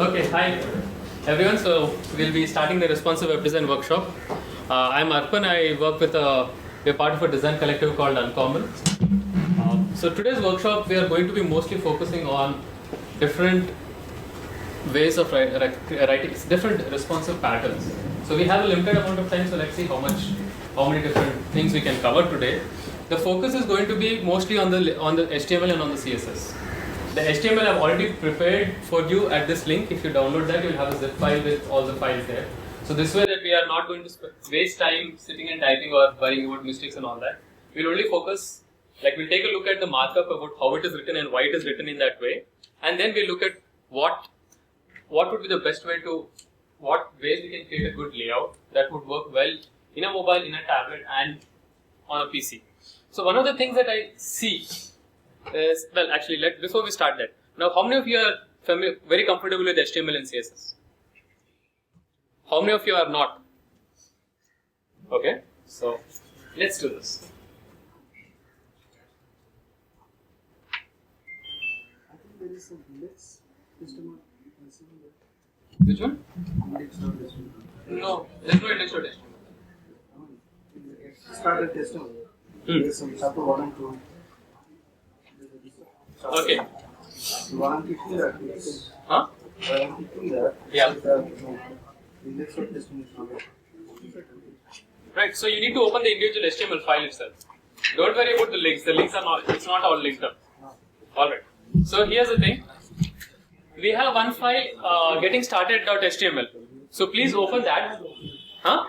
Okay, hi everyone. So we'll be starting the responsive web design workshop. I'm Arpan. I work with we're part of a design collective called Uncommon. So today's workshop we are going to be mostly focusing on different ways of writing different responsive patterns. So we have a limited amount of time, so let's see how many different things we can cover today. The focus is going to be mostly on the HTML and on the CSS. The HTML I've already prepared for you at this link. If you download that, you'll have a zip file with all the files there. So this way that we are not going to waste time sitting and typing or worrying about mistakes and all that. We'll only focus, we'll take a look at the markup about how it is written and why it is written in that way. And then we'll look at what would be the best way what ways we can create a good layout that would work well in a mobile, in a tablet, and on a PC. So one of the things that I see is, before we start that, now how many of you are very comfortable with HTML and CSS? How many of you are not? Okay, so let's do this. I think there is some index system. Which one? No, there's no index or HTML. Started testing. There is some chapter 1 and 2. Okay. One picking that. Huh? One picking that. Yeah. Index or testing is not. Right. So you need to open the individual HTML file itself. Don't worry about the links. The links are not. It's not all linked up. All right. So here's the thing. We have one file getting started.html. So please open that. Huh?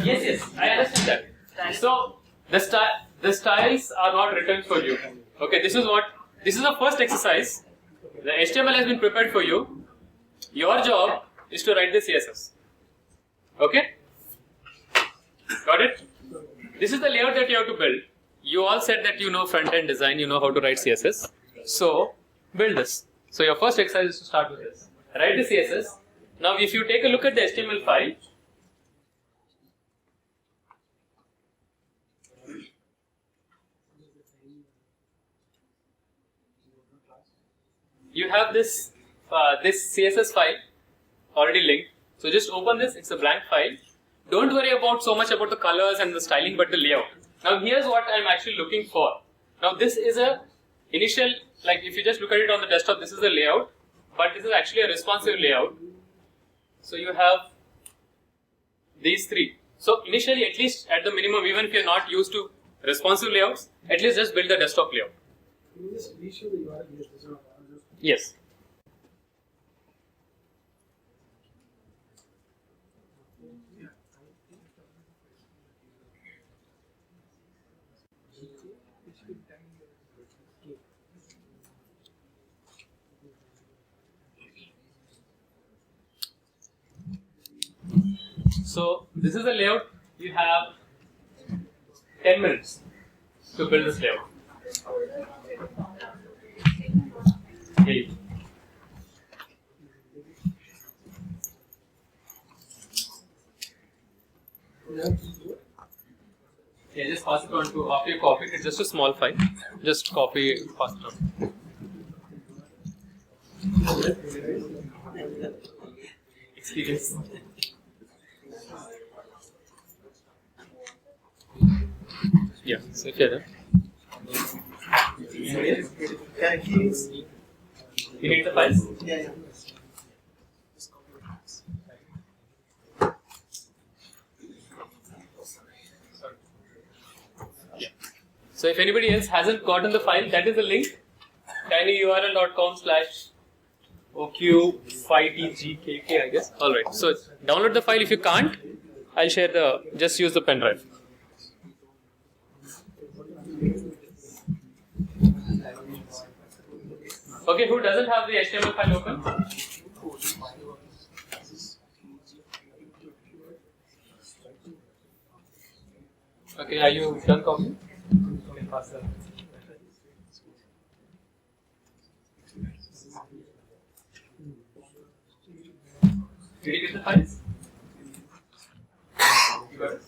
Yes. I understand that. So the styles are not written for you. Okay. This is the first exercise. The HTML has been prepared for you. Your job is to write the CSS. Okay? Got it? This is the layout that you have to build. You all said that you know front-end design, you know how to write CSS. So, build this. So, your first exercise is to start with this. Write the CSS. Now, if you take a look at the HTML file, you have this CSS file already linked. So just open this. It's a blank file. Don't worry so much about the colors and the styling, but the layout. Now here's what I'm actually looking for. Now this is a initial, if you just look at it on the desktop, this is the layout, but this is actually a responsive layout. So you have these three. So initially, at least at the minimum, even if you're not used to responsive layouts, at least just build the desktop layout. Can you just reshow the URL here? Yes. So this is the layout. You have 10 minutes to build this layout. Okay. Yeah, just pass it on to, after you copy it, it's just a small file. Just copy, pass it on. Experience. Yeah, so if you're there. You need the files? Yeah. So if anybody else hasn't gotten the file, that is the link, tinyurl.com/oq5tgkk, I guess. Alright, so download the file. If you can't, I'll share just use the pen drive. Okay, who doesn't have the HTML file open? Okay, are you done copying? Okay, pass that. Did you get the files? You got it?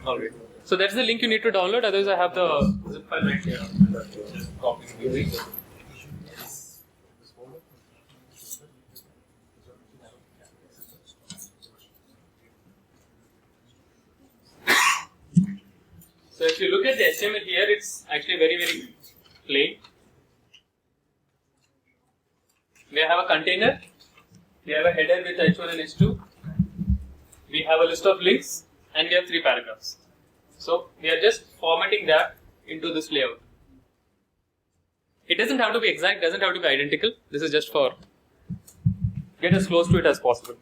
Alright. So that's the link you need to download, otherwise I have the zip file right here. Just copy. So if you look at the HTML here, it's actually very, very plain. We have a container, we have a header with h1 and h2, we have a list of links, and we have 3 paragraphs. So we are just formatting that into this layout. It doesn't have to be exact, doesn't have to be identical. This is just for get as close to it as possible.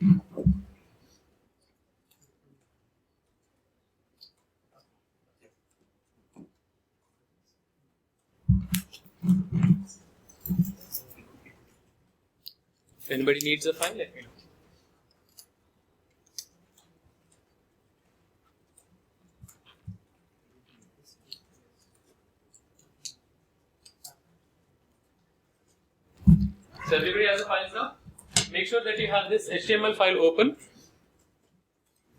If anybody needs a file, let me know. So everybody has a file now? Make sure that you have this HTML file open,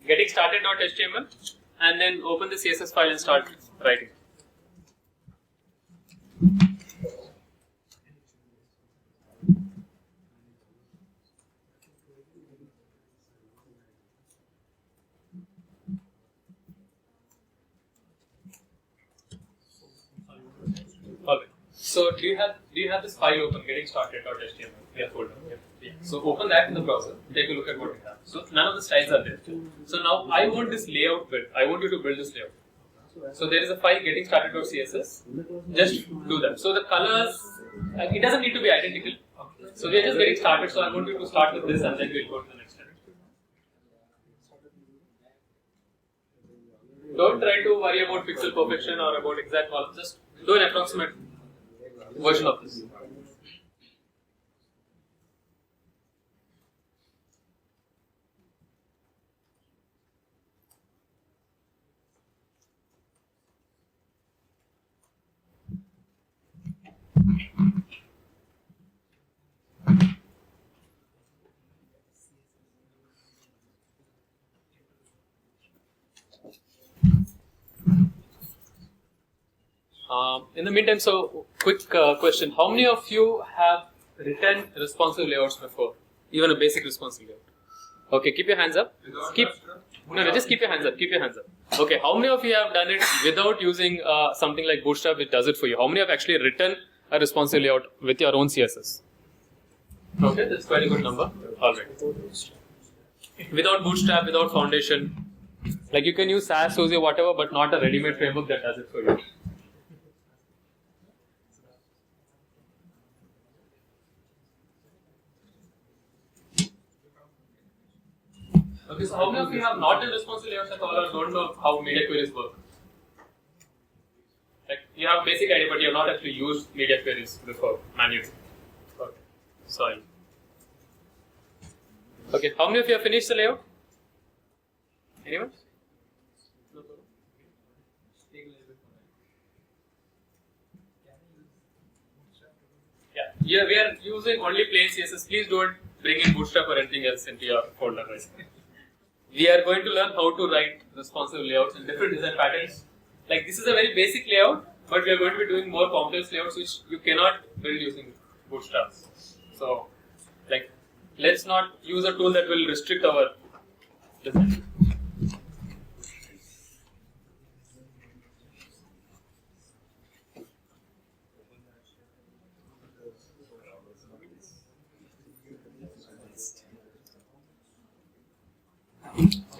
getting started.html, and then open the CSS file and start writing. Alright. So do you have this file open, getting started.html? Yeah, folder. Yeah. So open that in the browser. Take a look at what we have. So none of the styles are there. So now I want this layout built. I want you to build this layout. So there is a file getting started.css. Just do that. So the colors, it doesn't need to be identical. So we are just getting started. So I want you to start with this and then we'll go to the next step. Don't try to worry about pixel perfection or about exact columns. Just do an approximate version of this. In the meantime, so quick question: how many of you have written responsive layouts before? Even a basic responsive layout. Okay, keep your hands up. Just keep your hands up. Keep your hands up. Okay, how many of you have done it without using something like Bootstrap, which does it for you? How many have actually written a responsive layout with your own CSS? Okay, that's quite a good number. All right. Without Bootstrap, without Foundation, like you can use SAS, SOSI, whatever, but not a ready-made framework that does it for you. Okay, so how many of you have not done responsive layouts at all or don't know how media queries work? Like you have basic idea, but you have not actually used media queries before manually. Okay, sorry. Okay, how many of you have finished the layout? Anyone? No problem. Yeah, we are using only plain CSS. Please don't bring in Bootstrap or anything else into your folder. Right? We are going to learn how to write responsive layouts and different design patterns. Like this is a very basic layout, but we are going to be doing more complex layouts which you cannot build using Bootstrap. So, like, let's not use a tool that will restrict our design.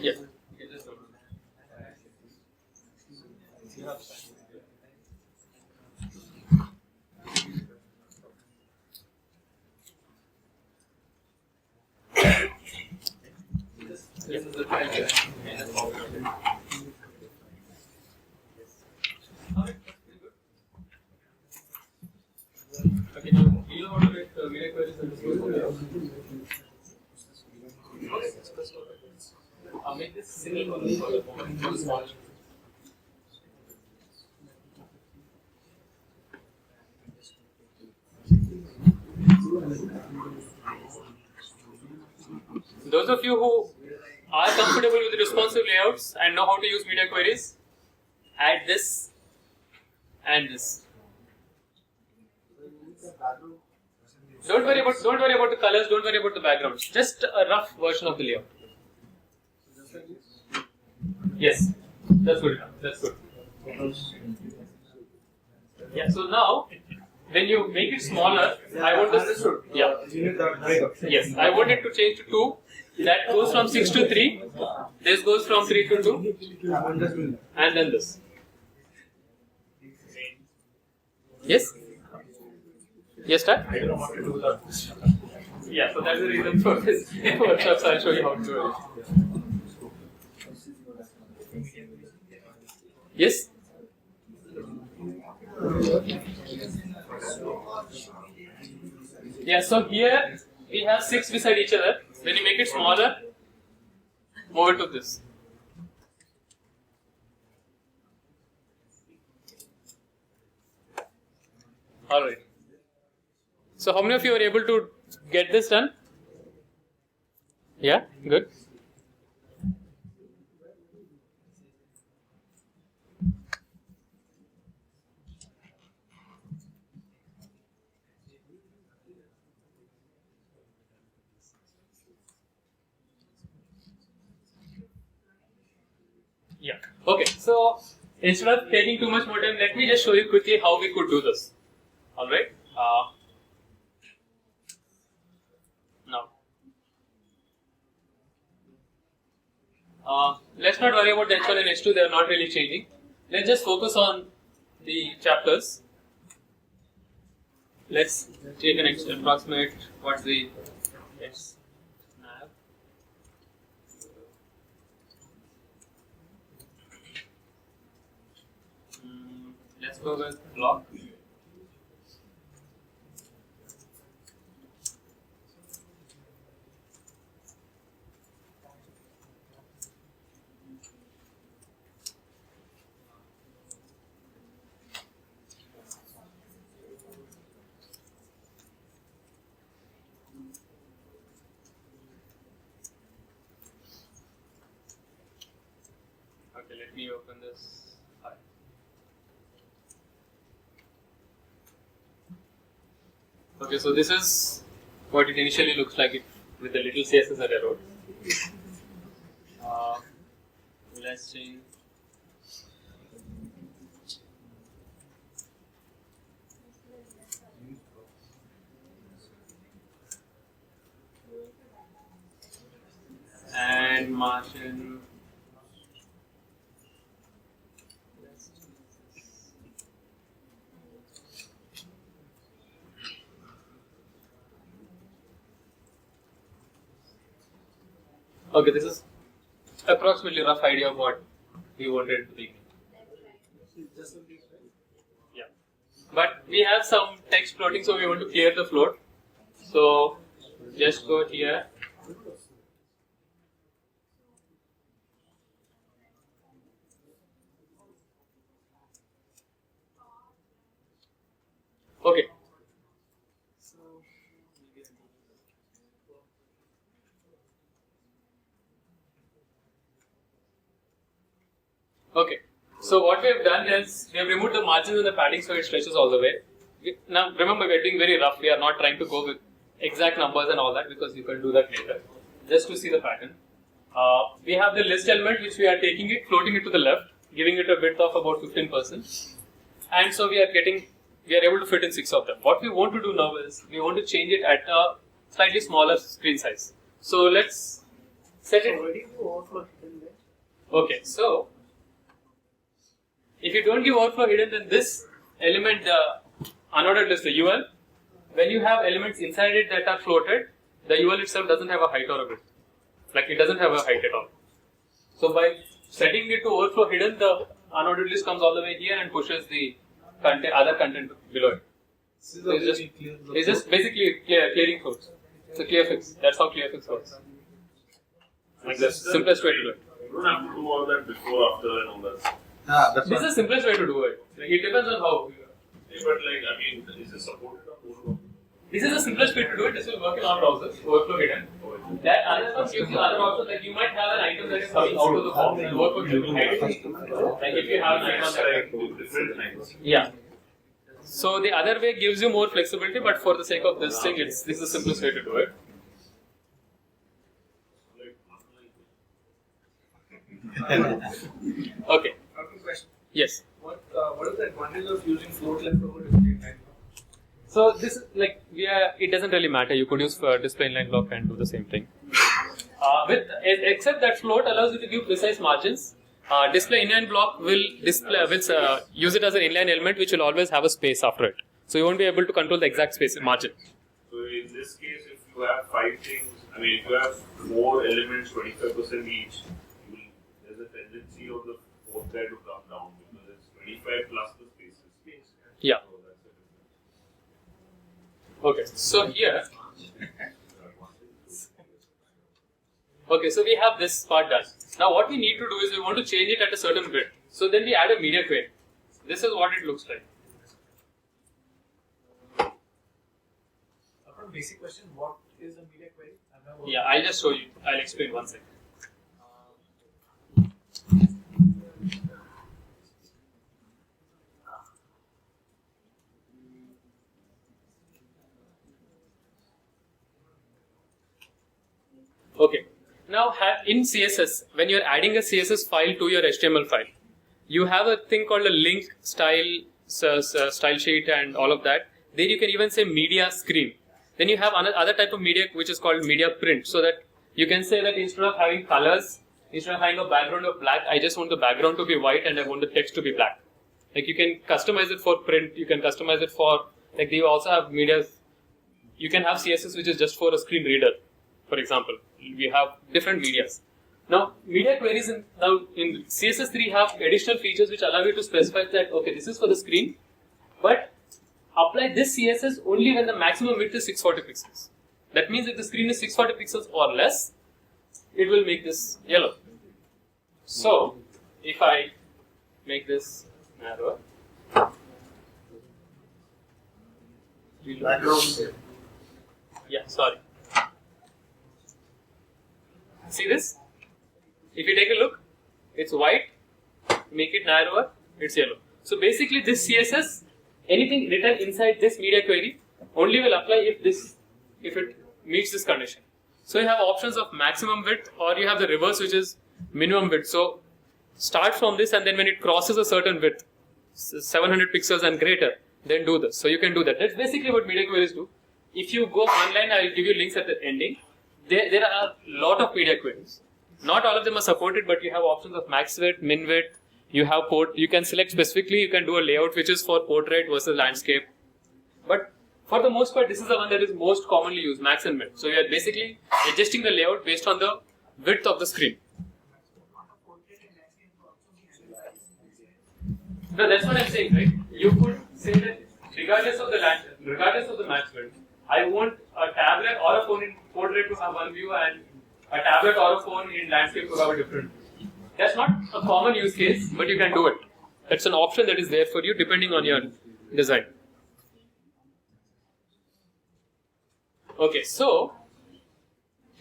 Yes. This is the file. Okay, now you know how to write media queries and I'll make this single column for the moment. Those of you who are comfortable with responsive layouts and know how to use media queries, add this and this. Don't worry about the colors. Don't worry about the backgrounds. Just a rough version of the layout. Yes, that's good enough. That's good. Yeah. So now, when you make it smaller, I want to. Yeah. Yes. I want it to change to 2. That goes from 6 to 3. This goes from 3 to 2. And then this. Yes? Yes, sir? I don't know what to do that. Yeah, so that's the reason for this workshop, so I'll show you how to do it. Yes? Yeah, so here we have 6 beside each other. When you make it smaller, move it to this. Alright. So how many of you are able to get this done? Yeah, good. Yeah. Okay, so instead of taking too much more time, let me just show you quickly how we could do this. Alright. Now, let's not worry about the H1 and H2, they are not really changing. Let's just focus on the chapters. Let's take an approximate, what's the nav. Let's go with block. Okay, let me open this file. Okay, so this is what it initially looks like with the little CSS that I wrote. Let's change. And margin. Okay, this is approximately a rough idea of what we wanted to be. Yeah. But we have some text floating, so we want to clear the float. So just go here. Okay. Okay. So what we have done is we have removed the margins and the padding so it stretches all the way. Now remember, we are doing very rough. We are not trying to go with exact numbers and all that because you can do that later. Just to see the pattern. We have the list element which we are taking it, floating it to the left, giving it a width of about 15%. And so we are able to fit in 6 of them. What we want to do now is we want to change it at a slightly smaller screen size. So let's set it. Okay, so if you don't give overflow hidden, then this element, the unordered list, the UL, when you have elements inside it that are floated, the UL itself doesn't have a height or a width. Like it doesn't have a height at all. So by setting it to overflow hidden, the unordered list comes all the way here and pushes the content, other content below it. So it's just basically clearing floats. It's a clear fix. That's how clear fix works. Like the simplest way to do it. You don't have to do all that before, after, and all that. This is the simplest way to do it. Like it depends on how. Yeah, but like, I mean, is it supported or This is the simplest way to do it. This will work in our browser, overflow hidden. That other one gives you other options. Like you might have an item that is coming out of the box and work with hidden. Like if you have an item that different things. yeah. So the other way gives you more flexibility, but for the sake of this thing, this is the simplest way to do it. Okay. Yes. what is the advantage of using float left over display inline block? So this is like it doesn't really matter. You could use display inline block and do the same thing. Except that float allows you to give precise margins. Display inline block will use it as an inline element, which will always have a space after it. So you won't be able to control the exact space margin. So in this case, if you have 5 things, I mean, if you have 4 elements, 25% each, there's a tendency of the fourth guy to come down because it's 25 plus the spaces. Yeah. So that's the difference. Okay. So here. Okay. So we have this part done. Now what we need to do is we want to change it at a certain width. So then we add a media query. This is what it looks like. Basic question, what is a media query? Yeah, I'll just show you. I'll explain one second. Okay. Now in CSS, when you're adding a CSS file to your HTML file, you have a thing called a link style sheet and all of that. Then you can even say media screen. Then you have another type of media which is called media print, so that you can say that instead of having colors, instead of having a background of black, I just want the background to be white and I want the text to be black. Like you can customize it for print, you can customize it for, like you also have media, you can have CSS which is just for a screen reader, for example. We have different medias. Now, media queries in CSS3 have additional features which allow you to specify that, okay, this is for the screen, but apply this CSS only when the maximum width is 640 pixels. That means if the screen is 640 pixels or less, it will make this yellow. So, if I make this narrower, yeah, sorry. See this? If you take a look, it's white, make it narrower, it's yellow. So basically this CSS, anything written inside this media query only will apply if it meets this condition. So you have options of maximum width or you have the reverse which is minimum width. So start from this and then when it crosses a certain width, 700 pixels and greater, then do this. So you can do that. That's basically what media queries do. If you go online, I will give you links at the ending. There are a lot of media queries. Not all of them are supported, but you have options of max width, min width. You have you can select specifically, you can do a layout which is for portrait versus landscape. But for the most part, this is the one that is most commonly used, max and min. So you are basically adjusting the layout based on the width of the screen. No, that's what I'm saying, right? You could say that regardless of the max width, I want a tablet or a phone in portrait to have one view and a tablet or a phone in landscape to have a different view. That's not a common use case, but you can do it. That's an option that is there for you depending on your design. Okay, so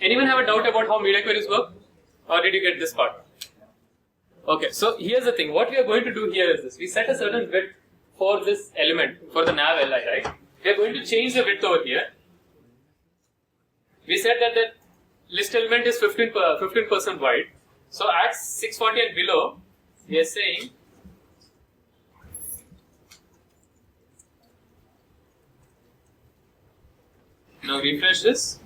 anyone have a doubt about how media queries work? Or did you get this part? Okay, so here's the thing. What we are going to do here is this. We set a certain width for this element, for the nav li, right? We are going to change the width over here. We said that the list element is 15% wide. So at 640 and below, we are saying now refresh this.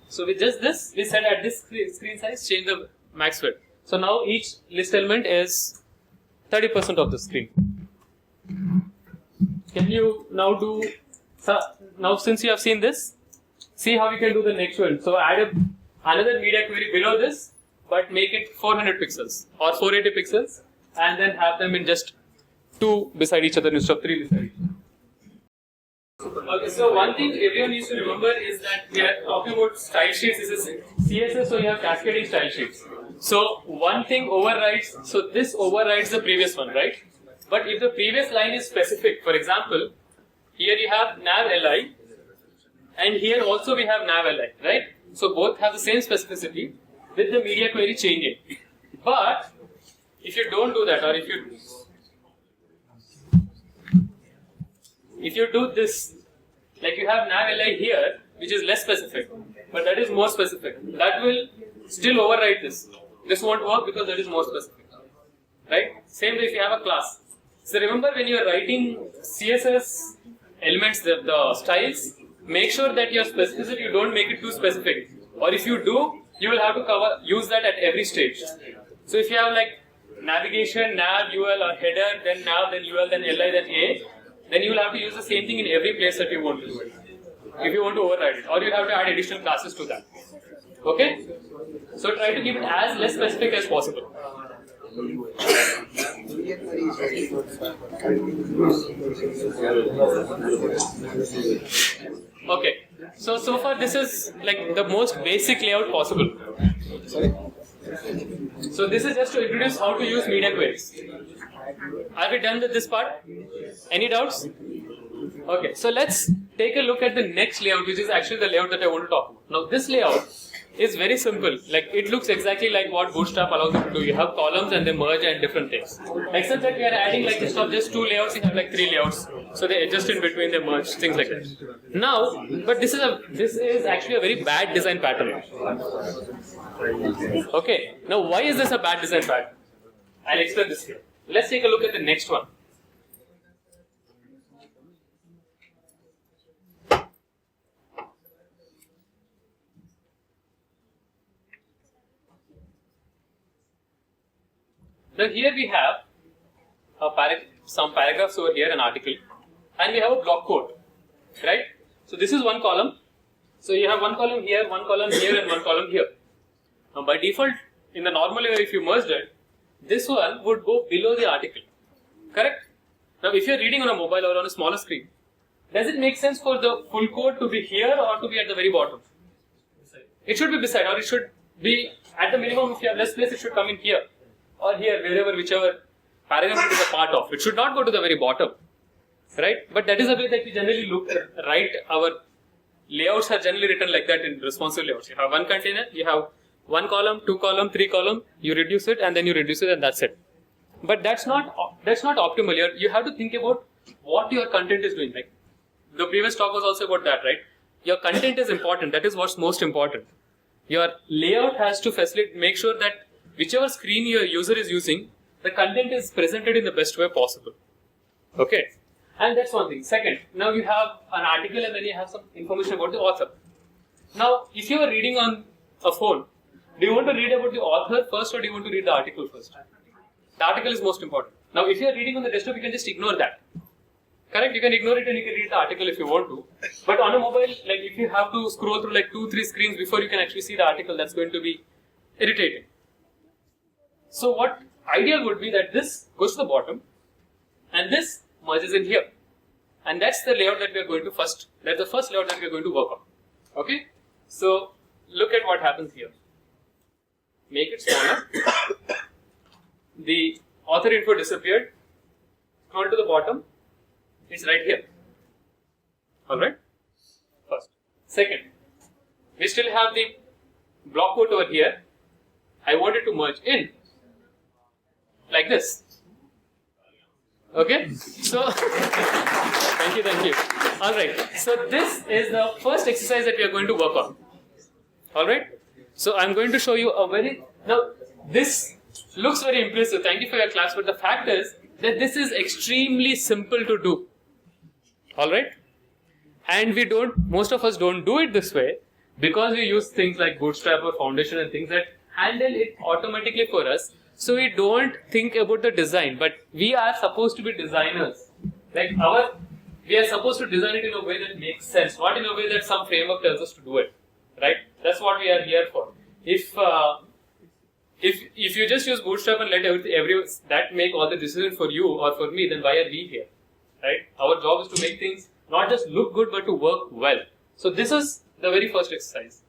So with just this, we said at this screen size, change the max width. So now each list element is 30% of the screen. Can you now do, now since you have seen this, see how you can do the next one. So add another media query below this, but make it 400 pixels or 480 pixels and then have them in just 2 beside each other instead of 3 beside each other. Okay, so one thing everyone needs to remember is that we are talking about style sheets. This is CSS, so you have cascading style sheets. So one thing overrides, so this overrides the previous one, right? But if the previous line is specific, for example, here you have nav li, and here also we have nav li, right? So both have the same specificity with the media query changing. But if you don't do that, or if you do this, like you have nav li here, which is less specific, but that is more specific, that will still override this. This won't work because that is more specific. right? Same way if you have a class. So remember when you are writing CSS elements, the styles, make sure that your specificity, you don't make it too specific. Or if you do, you will have to use that at every stage. So if you have like navigation, nav, UL, or header, then nav, then UL, then LI, then A, then you will have to use the same thing in every place that you want to do it. If you want to override it, or you have to add additional classes to that. Okay? So try to keep it as less specific as possible. Okay. So far this is like the most basic layout possible. Sorry? So this is just to introduce how to use media queries. Are we done with this part? Any doubts? Okay, so let's take a look at the next layout, which is actually the layout that I want to talk about. Now this layout is very simple. Like it looks exactly like what Bootstrap allows you to do. You have columns and they merge and different things. Except that we are adding like instead of just 2 layouts, you have like 3 layouts. So they adjust in between, they merge, things like that. Now, but this is actually a very bad design pattern. Okay, now why is this a bad design pattern? I'll explain this here. Let's take a look at the next one. Now here we have some paragraphs over here, an article, and we have a block quote, right? So this is one column. So you have one column here, and one column here. Now by default, in the normal way, if you merged it, this one would go below the article, correct? Now if you are reading on a mobile or on a smaller screen, does it make sense for the full quote to be here or to be at the very bottom? It should be beside, or it should be at the minimum. If you have less space, it should come in here. Or here, wherever, whichever paragraph it is a part of. It should not go to the very bottom, right? But that is the way that we generally write our layouts are generally written like that in responsive layouts. You have one container, you have 1 column, 2 column, 3 column, you reduce it and then you reduce it and that's it. But that's not optimal. You have to think about what your content is doing. Like the previous talk was also about that, right? Your content is important. That is what's most important. Your layout has to facilitate, make sure that whichever screen your user is using, the content is presented in the best way possible. Okay, and that's one thing. Second, now you have an article and then you have some information about the author. Now, if you are reading on a phone, do you want to read about the author first or do you want to read the article first? The article is most important. Now, if you are reading on the desktop, you can just ignore that. Correct? You can ignore it and you can read the article if you want to. But on a mobile, like if you have to scroll through like 2-3 screens before you can actually see the article, that's going to be irritating. So what ideal would be that this goes to the bottom and this merges in here. And that's the layout that we are going to that's the first layout that we are going to work on. Okay? So look at what happens here. Make it smaller. The author info disappeared. Scroll to the bottom. It's right here. Alright? First. Second, we still have the block quote over here. I want it to merge in. Like this. Okay? So, thank you. Alright, so this is the first exercise that we are going to work on. Alright? So, I'm going to show you now, this looks very impressive. Thank you for your class, but the fact is that this is extremely simple to do. Alright? And most of us don't do it this way because we use things like Bootstrap or Foundation and things that handle it automatically for us. So we don't think about the design, but we are supposed to be designers. Like we are supposed to design it in a way that makes sense, not in a way that some framework tells us to do it, right? That's what we are here for. If you just use Bootstrap and let that make all the decisions for you or for me, then why are we here, right? Our job is to make things not just look good, but to work well. So this is the very first exercise.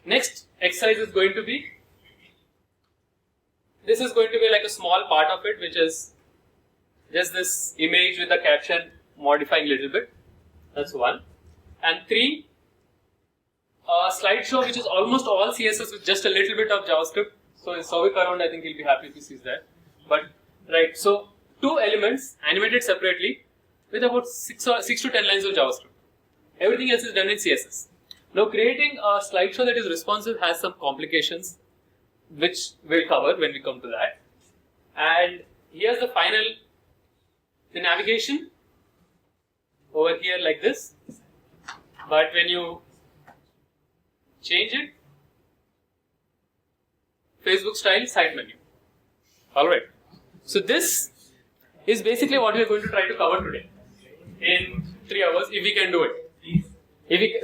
Next exercise is going to be. This is going to be like a small part of it, which is just this image with the caption modifying a little bit. That's 1. And 3, a slideshow which is almost all CSS with just a little bit of JavaScript. So in Souvik around, I think he'll be happy if he sees that. But right, so 2 elements animated separately with about 6 to 10 lines of JavaScript. Everything else is done in CSS. Now creating a slideshow that is responsive has some complications, which we'll cover when we come to that. And here's the navigation over here like this, but when you change it, Facebook style side menu. Alright, so this is basically what we are going to try to cover today in 3 hours if we can do it.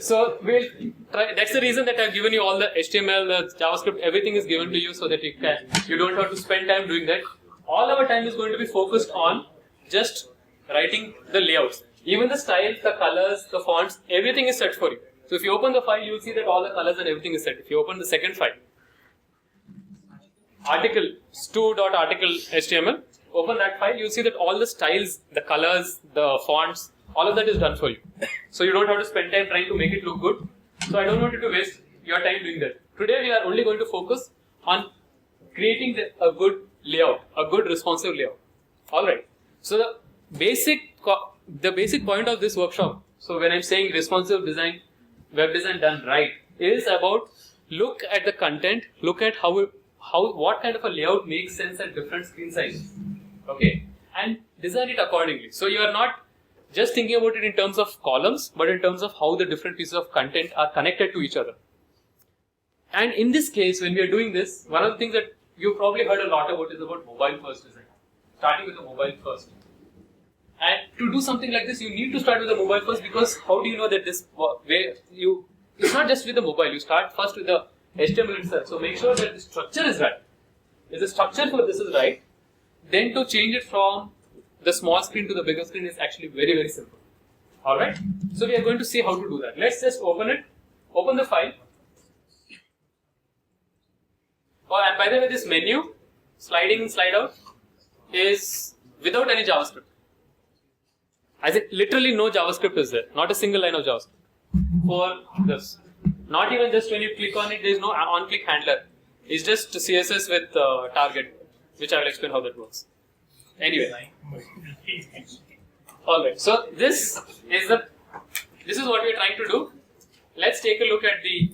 So we'll try. That's the reason that I've given you all the HTML, the JavaScript, everything is given to you so that you don't have to spend time doing that. All our time is going to be focused on just writing the layouts. Even the styles, the colors, the fonts, everything is set for you. So if you open the file, you'll see that all the colors and everything is set. If you open the second file, stu.article HTML, open that file, you'll see that all the styles, the colors, the fonts, all of that is done for you. So you don't have to spend time trying to make it look good. So I don't want you to waste your time doing that. Today we are only going to focus on creating a good layout, a good responsive layout. Alright. So the basic point of this workshop, so when I'm saying responsive design, web design done right, is about look at the content, look at what kind of a layout makes sense at different screen sizes. Okay, and design it accordingly. So you are not just thinking about it in terms of columns, but in terms of how the different pieces of content are connected to each other. And in this case, when we are doing this, one of the things that you probably heard a lot about is about mobile first design. Starting with the mobile first. And to do something like this, you need to start with the mobile first, because how do you know that it's not just with the mobile, you start first with the HTML itself. So make sure that the structure is right. If the structure for this is right, then to change it from the small screen to the bigger screen is actually very, very simple. Alright? So we are going to see how to do that. Let's just open it. Open the file. Oh, and by the way, this menu, slide in, slide out, is without any JavaScript. As in, literally no JavaScript is there. Not a single line of JavaScript for this. Not even just when you click on it, there is no on-click handler. It's just CSS with target, which I will explain how that works. Anyway. Alright, so this is what we are trying to do. Let's take a look at the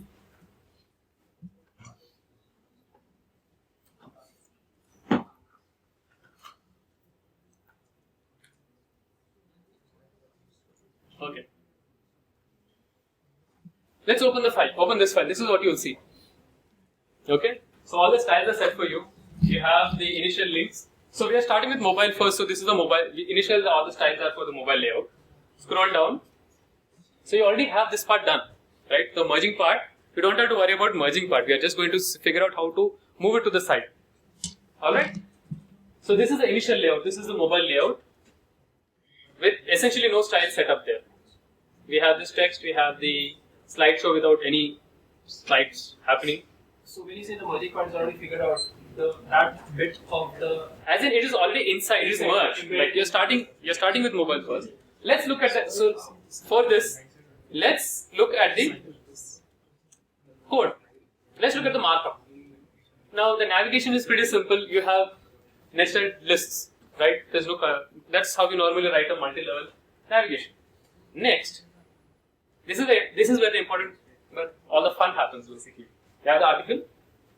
okay. Let's open the file. Open this file. This is what you will see. Okay. So all the styles are set for you. You have the initial links. So we are starting with mobile first. So this is the mobile. Initial, all the styles are for the mobile layout. Scroll down. So you already have this part done, right? The merging part. We don't have to worry about merging part. We are just going to figure out how to move it to the side. All right. So this is the initial layout. This is the mobile layout with essentially no style set up there. We have this text. We have the slideshow without any slides happening. So when you say the merging part is already figured out, that bit of the... As in, it is already inside, it is merged. Like you're starting with mobile first. Let's look at that. So for this, let's look at the code. Let's look at the markup. Now the navigation is pretty simple. You have nested lists, right? There's no color. That's how we normally write a multi-level navigation. Next, this is where the important, but all the fun happens basically. You have the article.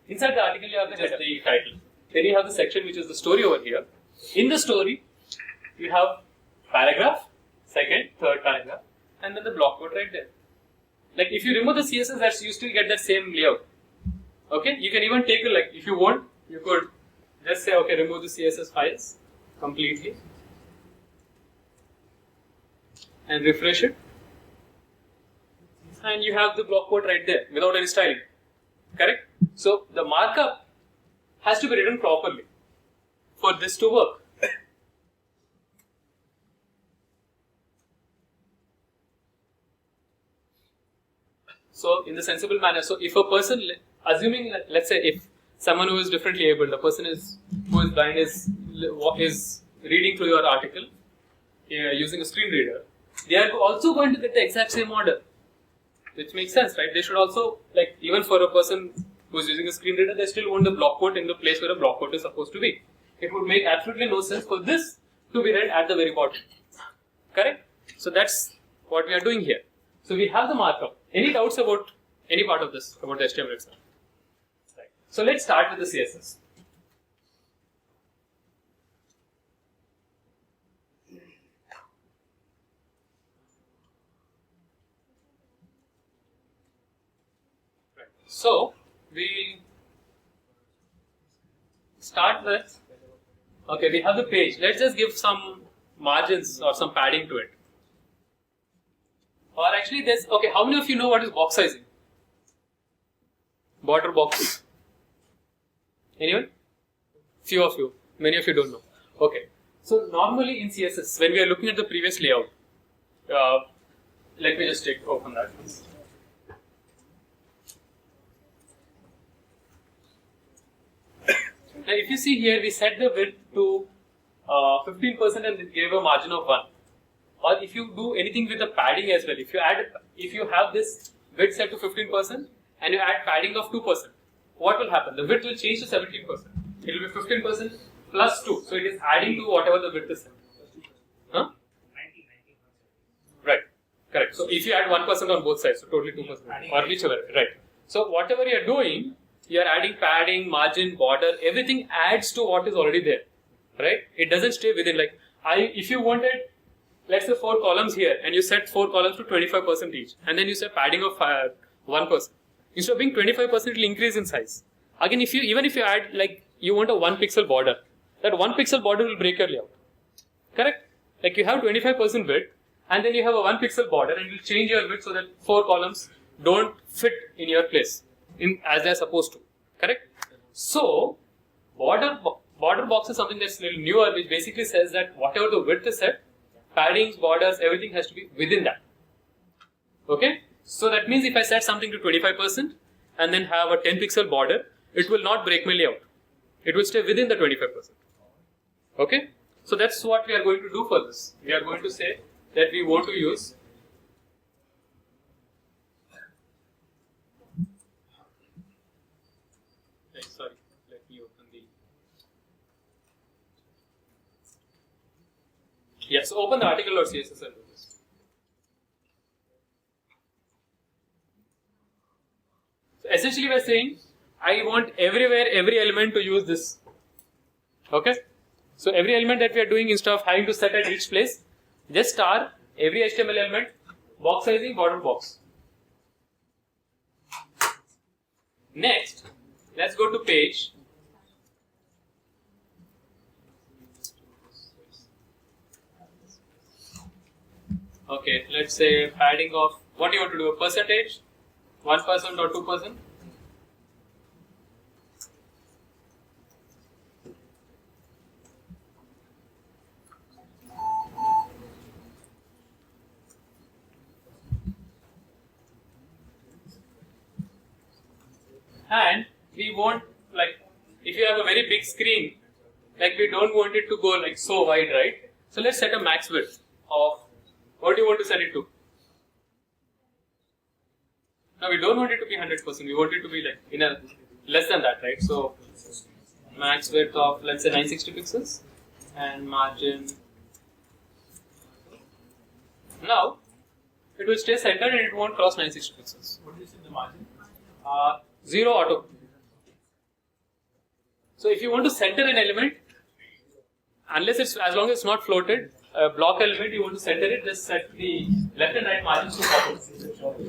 Inside the article, you have the title. Then you have the section which is the story over here. In the story, you have paragraph, second, third paragraph, and then the block code right there. Like if you remove the CSS, you still get that same layout. Okay, you can even take it like if you want, you could just say okay, remove the CSS files completely and refresh it, and you have the block code right there without any styling. Correct? So the markup has to be written properly for this to work. So in the sensible manner, so if a person, assuming let's say if someone who is differently abled, a person who is blind is reading through your article using a screen reader, they are also going to get the exact same order, which makes sense, right? They should also, like even for a person who is using a screen reader, they still want the block quote in the place where a block quote is supposed to be. It would make absolutely no sense for this to be read at the very bottom. Correct? So that's what we are doing here. So we have the markup. Any doubts about any part of this, about the HTML itself? Right. So let's start with the CSS. start with, okay, we have the page. Let's just give some margins or some padding to it. Or actually, there's, okay, how many of you know what is box sizing? Border box. Anyone? Few of you. Many of you don't know. Okay. So normally in CSS, when we are looking at the previous layout, let me just open that. Now, if you see here, we set the width to 15% and gave a margin of 1. Or if you do anything with the padding as well, if you have this width set to 15% and you add padding of 2%, what will happen? The width will change to 17%. It will be 15% plus 2. So it is adding to whatever the width is set. Huh? Right. Correct. So if you add 1% on both sides, so totally 2%. Or whichever. Right. So whatever you are doing, you are adding padding, margin, border, everything adds to what is already there. Right? It doesn't stay within, like, if you wanted, let's say 4 columns here, and you set 4 columns to 25% each, and then you say padding of 1%. Instead of being 25%, it will increase in size. Again, even if you add, like, you want a 1 pixel border, that 1 pixel border will break your layout. Correct? Like, you have 25% width, and then you have a 1 pixel border, and you change your width so that 4 columns don't fit in your place as they are supposed to. Correct? So, border box is something that's a little newer, which basically says that whatever the width is set, paddings, borders, everything has to be within that. Okay? So that means if I set something to 25% and then have a 10 pixel border, it will not break my layout. It will stay within the 25%. Okay? So that's what we are going to do for this. We are going to say that we want to use sorry, let me open the yes, so open the article or CSS and do this. So essentially we are saying I want everywhere, every element to use this. Okay? So every element that we are doing, instead of having to set at each place, just star every HTML element, box sizing, border box. Next, let's go to page. Okay, let's say padding of, what do you want to do, a percentage, 1% or 2%? And we want, like, if you have a very big screen, like, we don't want it to go like so wide, right? So let's set a max width of, what do you want to set it to? Now we don't want it to be 100%, we want it to be like in a less than that, right? So max width of, let's say, 960 pixels and margin. Now it will stay centered and it won't cross 960 pixels. What do you say the margin? 0 auto. So if you want to center an element, unless it's, as long as it's not floated, a block element, you want to center it, just set the left and right margins to auto.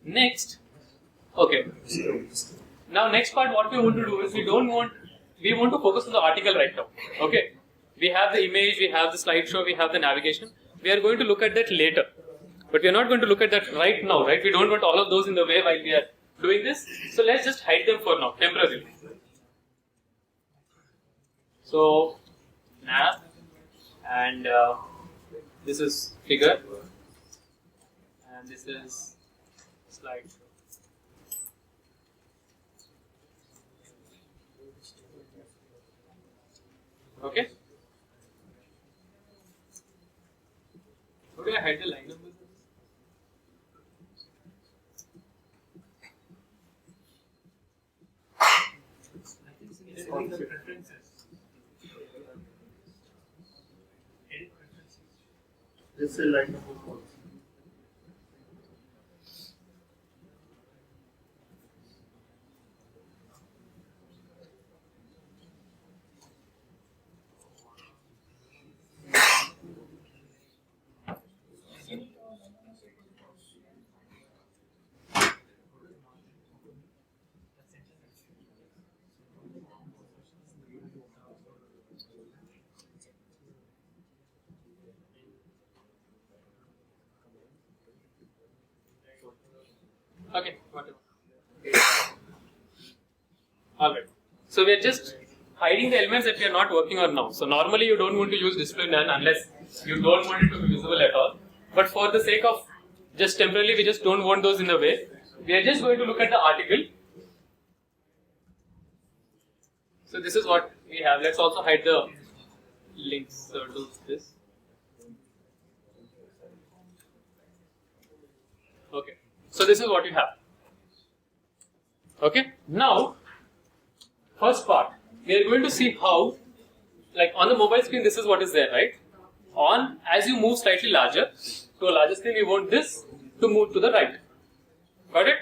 Next, okay. Now next part, what we want to do is we want to focus on the article right now. Okay, we have the image, we have the slideshow, we have the navigation. We are going to look at that later, but we are not going to look at that right now, right? We don't want all of those in the way while we are doing this. So let's just hide them for now, temporarily. So nav, and this is figure, and this is slide. Okay. How do I hide the line numbers? Edit the preferences. Edit preferences. Just say line number 4. So we are just hiding the elements that we are not working on now. So normally you don't want to use display none unless you don't want it to be visible at all. But for the sake of just temporarily, we just don't want those in the way. We are just going to look at the article. So this is what we have. Let's also hide the links to this. Okay. So this is what you have. Okay. Now, first part, we are going to see how, like on the mobile screen, this is what is there, right? As you move slightly larger, to a larger screen, we want this to move to the right. Got it?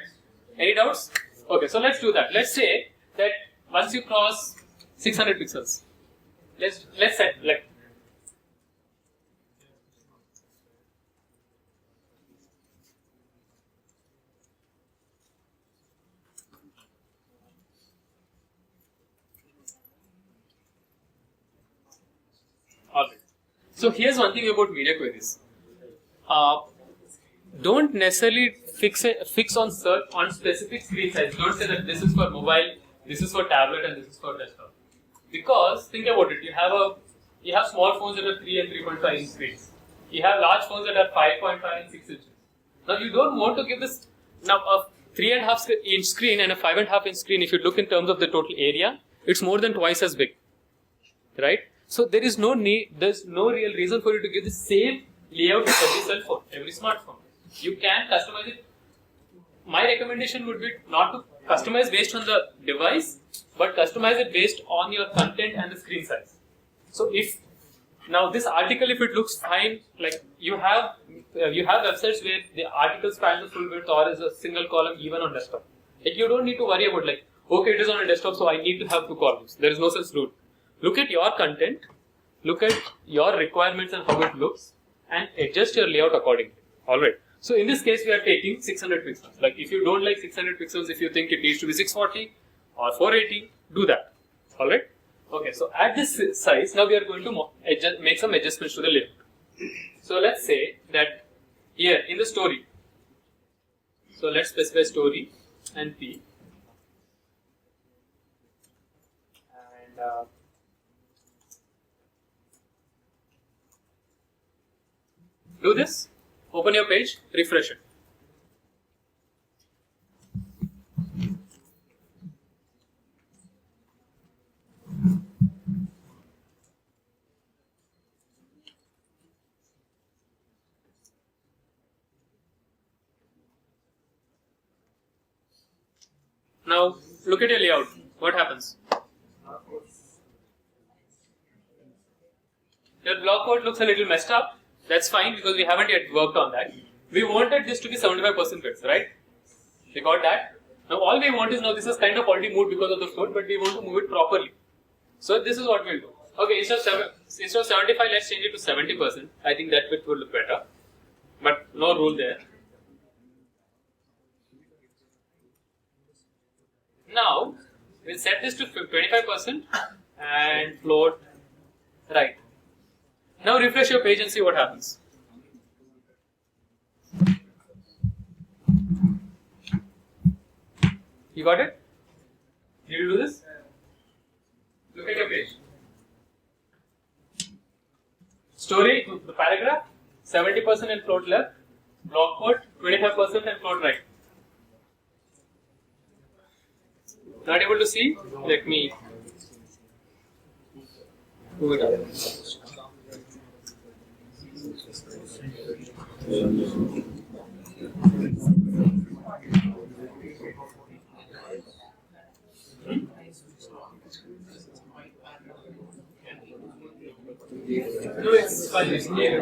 Any doubts? Okay, so let's do that. Let's say that once you cross 600 pixels, let's set like. Alright. So here's one thing about media queries. Don't necessarily fix on specific screen size. Don't say that this is for mobile, this is for tablet, and this is for desktop. Because think about it. You have small phones that are 3 and 3.5 inch screens. You have large phones that are 5.5 and 6 inches. Now you don't want to give this a 3.5 inch screen and a 5.5 inch screen. If you look in terms of the total area, it's more than twice as big, right? So there is no need. There's no real reason for you to give the same layout to every cell phone, every smartphone. You can customize it. My recommendation would be not to customize based on the device, but customize it based on your content and the screen size. So if now this article, if it looks fine, like you have websites where the article spans the full width or is a single column even on desktop. Like you don't need to worry about like, okay, it is on a desktop, so I need to have 2 columns. There is no such rule. Look at your content, look at your requirements and how it looks, and adjust your layout accordingly. Alright. So in this case, we are taking 600 pixels. Like if you don't like 600 pixels, if you think it needs to be 640 or 480, do that. Alright. Okay, so at this size, now we are going to make some adjustments to the layout. So let's say that here in the story, so let's specify story and P. And do this, open your page, refresh it. Now look at your layout. What happens? Your block code looks a little messed up. That's fine because we haven't yet worked on that. We wanted this to be 75% width, right? We got that. Now all we want is, now this is kind of already moved because of the float, but we want to move it properly. So this is what we'll do. Okay, instead of 75, let's change it to 70%. I think that width will look better. But no rule there. Now we'll set this to 25% and float right. Now refresh your page and see what happens. You got it? Did you do this? Look at your page. Story, the paragraph, 70% and float left. Block code, 25% and float right. Not able to see? Let me move it up. No, it's fine. It's clear.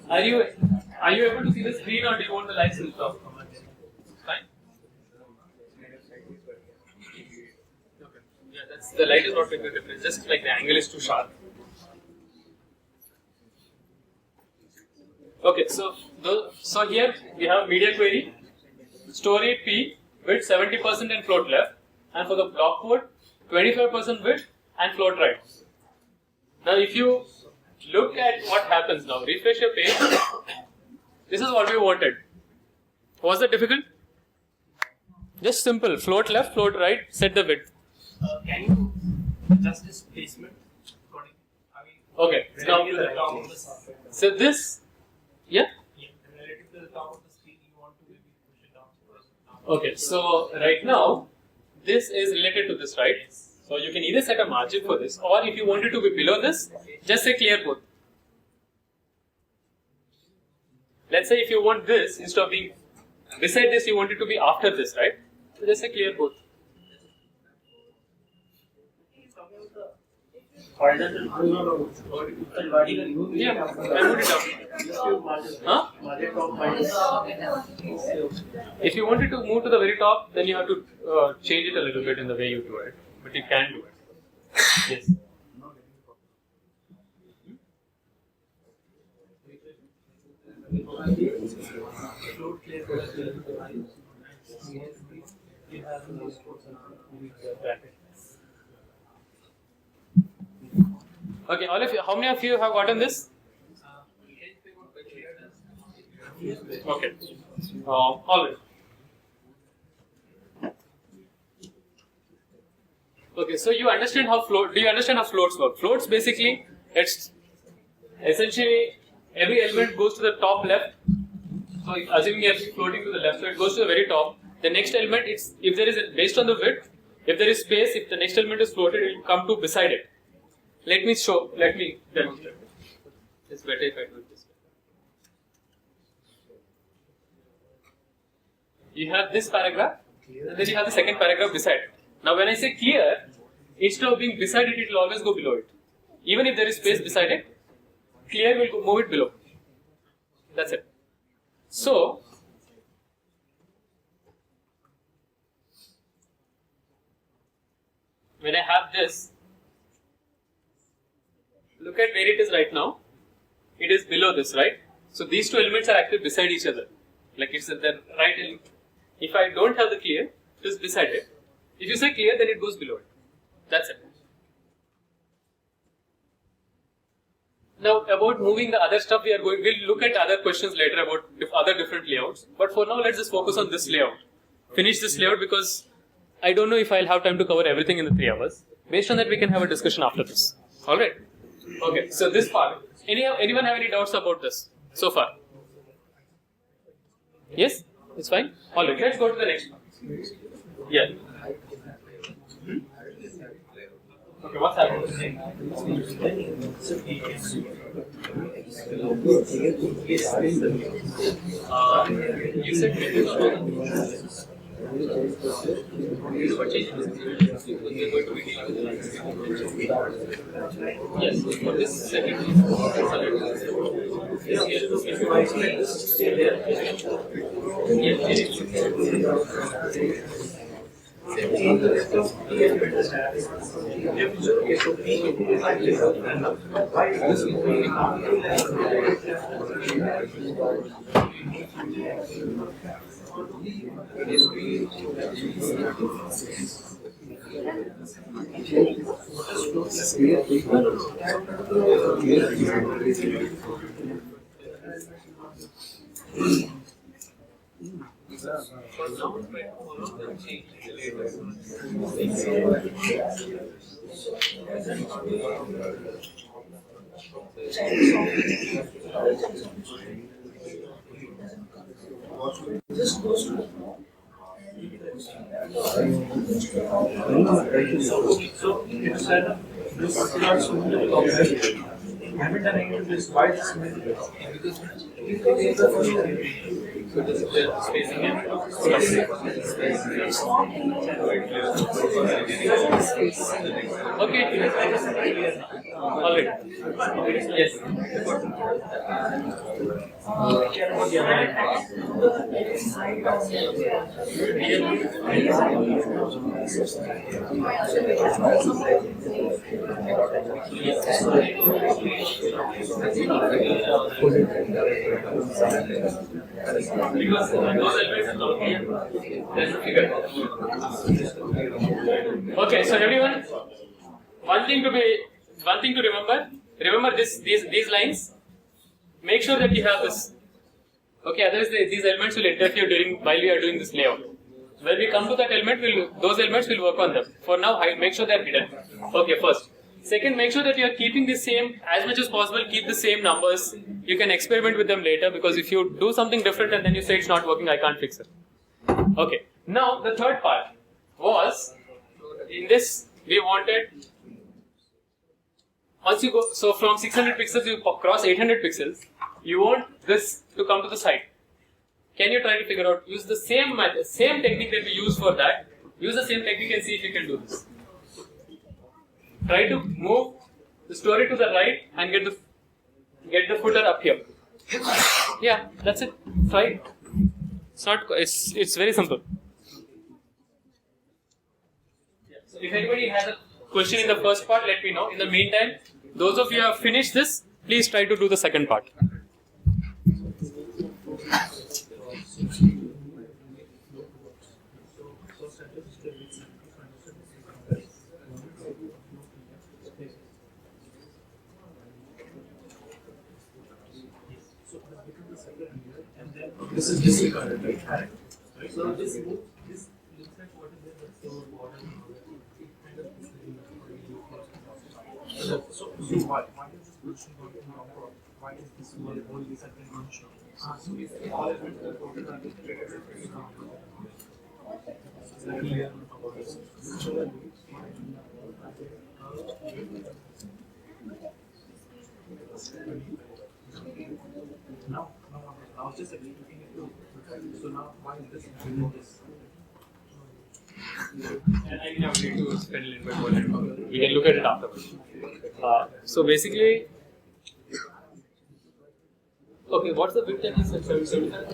Are you able to see the screen, or do you want the lights to stop? Fine. Okay. Yeah, the light is not making a difference. Just like the angle is too sharp. Okay, so here we have media query, story P, width 70% and float left, and for the block code 25% width and float right. Now if you look at what happens now, refresh your page. This is what we wanted. Was that difficult? Just simple, float left, float right, set the width. Can you adjust this placement according? I mean, Okay, now relative to the top of the software. so this, yeah? Yeah, relative to the top of the screen, you want to maybe push it down. Okay, so right now, this is related to this, right? So you can either set a margin for this, or if you want it to be below this, just say clear both. Let's say if you want this, instead of being beside this, you want it to be after this, right? So just say clear both. Horizontal. Yeah, I put it down. Huh? If you want it to move to the very top, then you have to change it a little bit in the way you do it. But you can do it. Yes. Okay, all of you, how many of you have gotten this? Okay. All right. Okay, so you understand how do you understand how floats work? Floats basically, it's essentially every element goes to the top left. So assuming you are floating to the left, so it goes to the very top. The next element, if there is based on the width, if there is space, if the next element is floated, it will come to beside it. Let me demonstrate. It's better if I do it this way. You have this paragraph, and then you have the second paragraph beside it. Now when I say clear, instead of being beside it, it will always go below it. Even if there is space beside it, clear will move it below. That's it. So, when I have this, look at where it is right now. It is below this, right? So these two elements are actually beside each other. Like it's at the right element. If I don't have the clear, it is beside it. If you say clear, then it goes below it. That's it. Now about moving the other stuff, we'll look at other questions later about other different layouts. But for now, let's just focus on this layout. Finish this layout because I don't know if I'll have time to cover everything in the 3 hours. Based on that, we can have a discussion after this. Alright? Okay, so this part. Anyone have any doubts about this so far? Yes? It's fine? Alright, let's go to the next one. Yeah. Okay, what's happening? You said yes, for this second. Haven't done any of this. Why this? Okay. Alright. Yes. Because those elements are here, there's a figure. Okay, so everyone, one thing to remember these lines. Make sure that you have this. Okay, otherwise these elements will interfere while we are doing this layout. When we come to that element, those elements will work on them. For now, make sure they are hidden. Okay, first. Second, make sure that you are keeping the same, as much as possible, keep the same numbers. You can experiment with them later, because if you do something different and then you say it's not working, I can't fix it. Okay. Now, the third part was, in this, we wanted, once you go, so from 600 pixels, you cross 800 pixels, you want this to come to the side. Can you try to figure out, use the same method, same technique that we use for that, use the same technique and see if you can do this. Try to move the story to the right and get the footer up here. Yeah, that's it. Try it. It's very simple. Yeah. So if anybody has a question in the first part, let me know. In the meantime, those of you who have finished this, please try to do the second part. This is disregarded, right? Correct. So this looks like what is there, but so what is so why is this position going to be why is this only second going to show? So if all elements are total are integrated, clear about this. No, I was just looking at you. So now, why is this doing this? And I need to spend a little bit more time. We can look at it afterwards. So basically, okay, what's the width that you said? 75?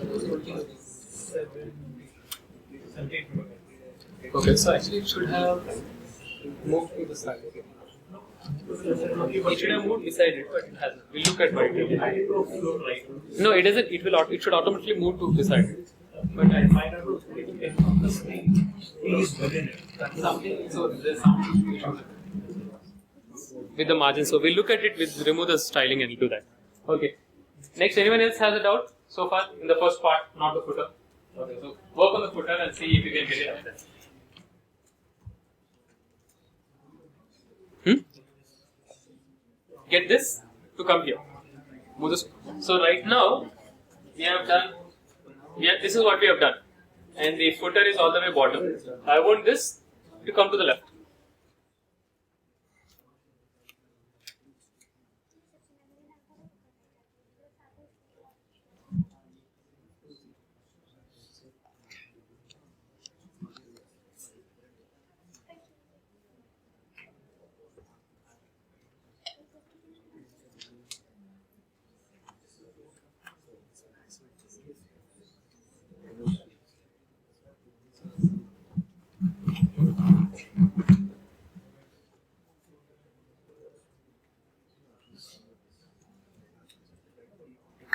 Okay, so actually it should have moved to the side. It should have moved beside it, but it hasn't. We'll look at why it is. No, it doesn't. It should automatically move to beside it. But I find out it from the screen. It is within it. That's something. So there's something with the margin. So we'll look at it with remove the styling and do that. Okay. Next, anyone else has a doubt so far in the first part, not the footer? Okay. So work on the footer and see if you can get it up there. Get this to come here. So right now we have done. This is what we have done, and the footer is all the way bottom. I want this to come to the left.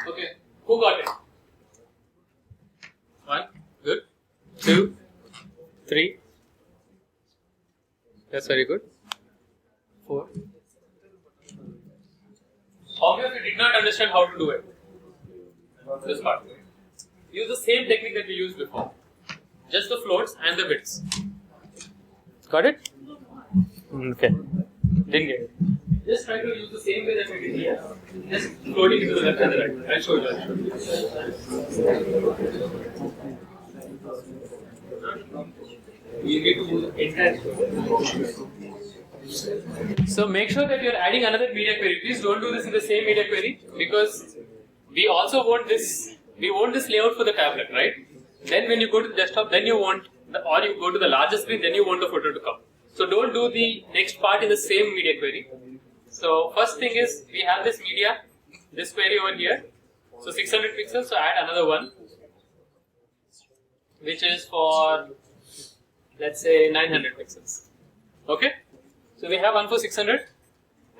Okay, who got it? 1, good. 2, 3. That's very good. 4. How many of you did not understand how to do it? This part. Use the same technique that we used before. Just the floats and the widths. Got it? Okay. Didn't get it. Just try to use the same way that we did here. Just floating to the left and the right. I'll show you. You need to move the entire story. So make sure that you are adding another media query. Please don't do this in the same media query, because we also want this. We want this layout for the tablet, right? Then when you go to the desktop, then you want or you go to the larger screen, then you want the footer to come. So don't do the next part in the same media query. So first thing is, we have this media, this query over here. So 600 pixels, so add another one, which is for, let's say, 900 pixels. Okay? So we have one for 600,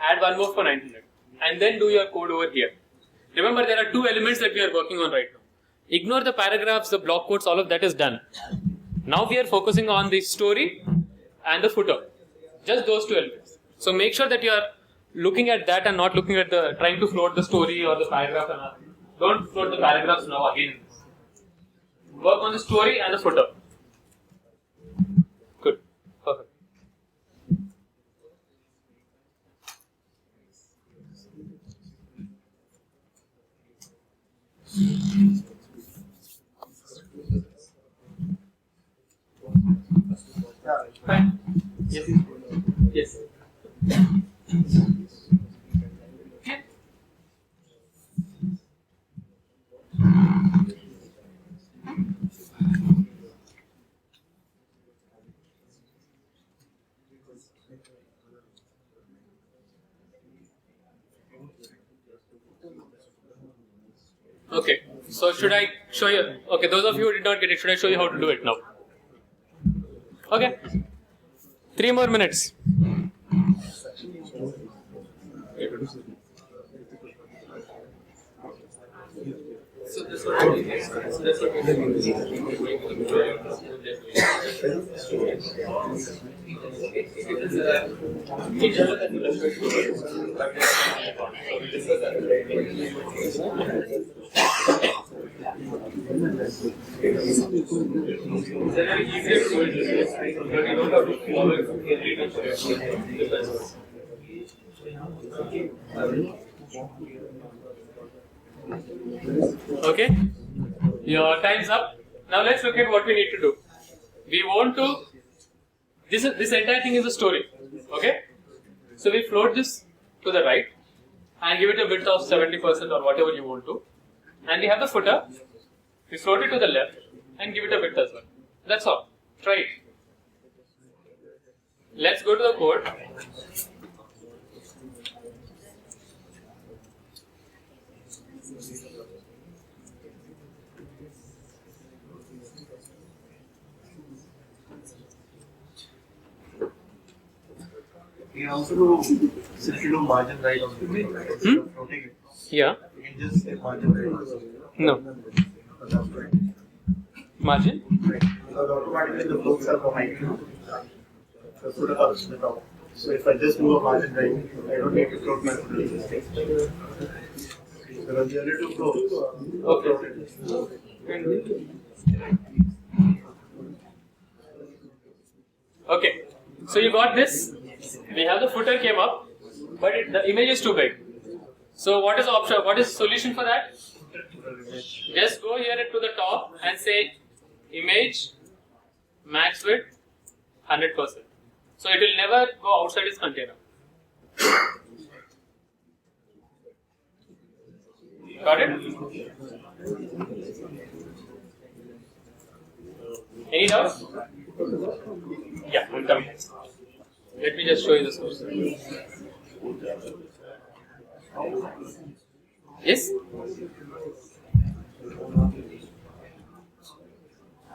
add one more for 900. And then do your code over here. Remember, there are two elements that we are working on right now. Ignore the paragraphs, the block quotes, all of that is done. Now we are focusing on the story and the footer. Just those two elements. So make sure that you are looking at that and not looking at trying to float the story or the paragraph. Don't float the paragraphs now again. Work on the story and the footer. Fine. Yes. Yes. Yeah. Okay. So should I show you? Okay, those of you who did not get it, should I show you how to do it now? Okay. 3 more minutes. So this Okay, your time's up. Now let's look at what we need to do. We want to, this entire thing is a story, okay? So we float this to the right and give it a width of 70% or whatever you want to. And we have the footer, we float it to the left and give it a width as well. That's all. Try it. Let's go to the code. We can also do, since you do margin right on floating it, Yeah. you can just say margin right also. No. But that's right. Margin? Right. Because automatically the floats are behind you. The footer comes to the top. So if I just do a margin right, I don't need to float my footer. Because the other two floats are floated. Okay. So you got this. We have the footer came up, but the image is too big. So what is the option? What is the solution for that? Just go here to the top and say image max width 100%. So it will never go outside its container. Got it? Any doubts? Yeah, I'm coming. Let me just show you the source. Yes?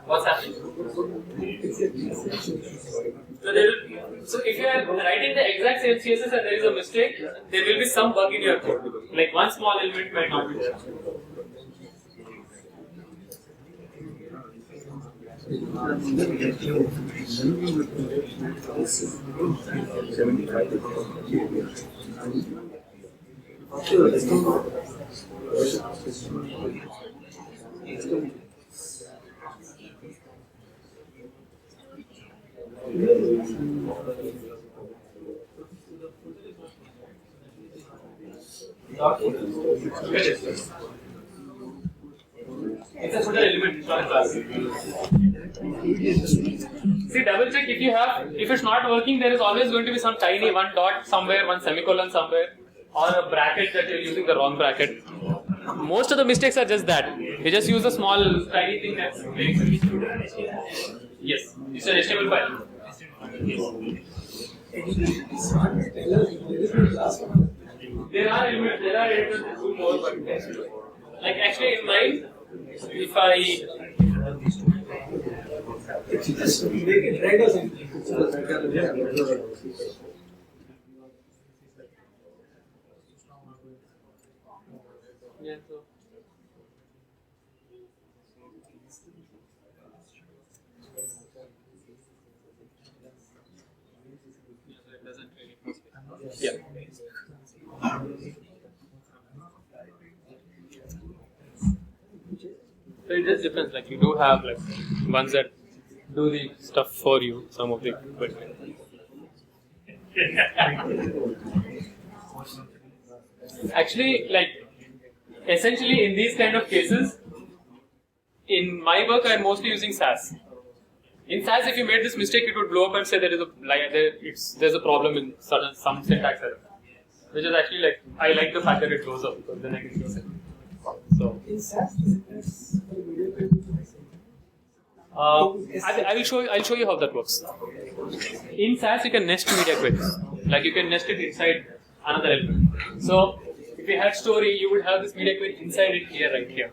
What's happening? So if you are writing the exact same CSS and there is a mistake, there will be some bug in your code. Like one small element might not be there. It's a footer element, it's not a class. See, double check if it's not working, there is always going to be some tiny one dot somewhere, one semicolon somewhere, or a bracket that you're using the wrong bracket. Most of the mistakes are just that. You just use a small tiny thing that's very Yes, it's an HTML file. There are editors that do more, but like actually in mine, if I yeah, so it doesn't really yeah. So it just depends. Like you do have like ones that do the stuff for you. Some of the equipment. Actually, like essentially in these kind of cases, in my work I'm mostly using SAS. In SAS, if you made this mistake, it would blow up and say there is there's a problem in some syntax error. Which is actually like, I like the fact that it blows up because then I can use it. So, In SAS, is I'll show you how that works. In SAS, you can nest media queries. Like you can nest it inside another element. So, if you had story, you would have this media query inside it here, right here.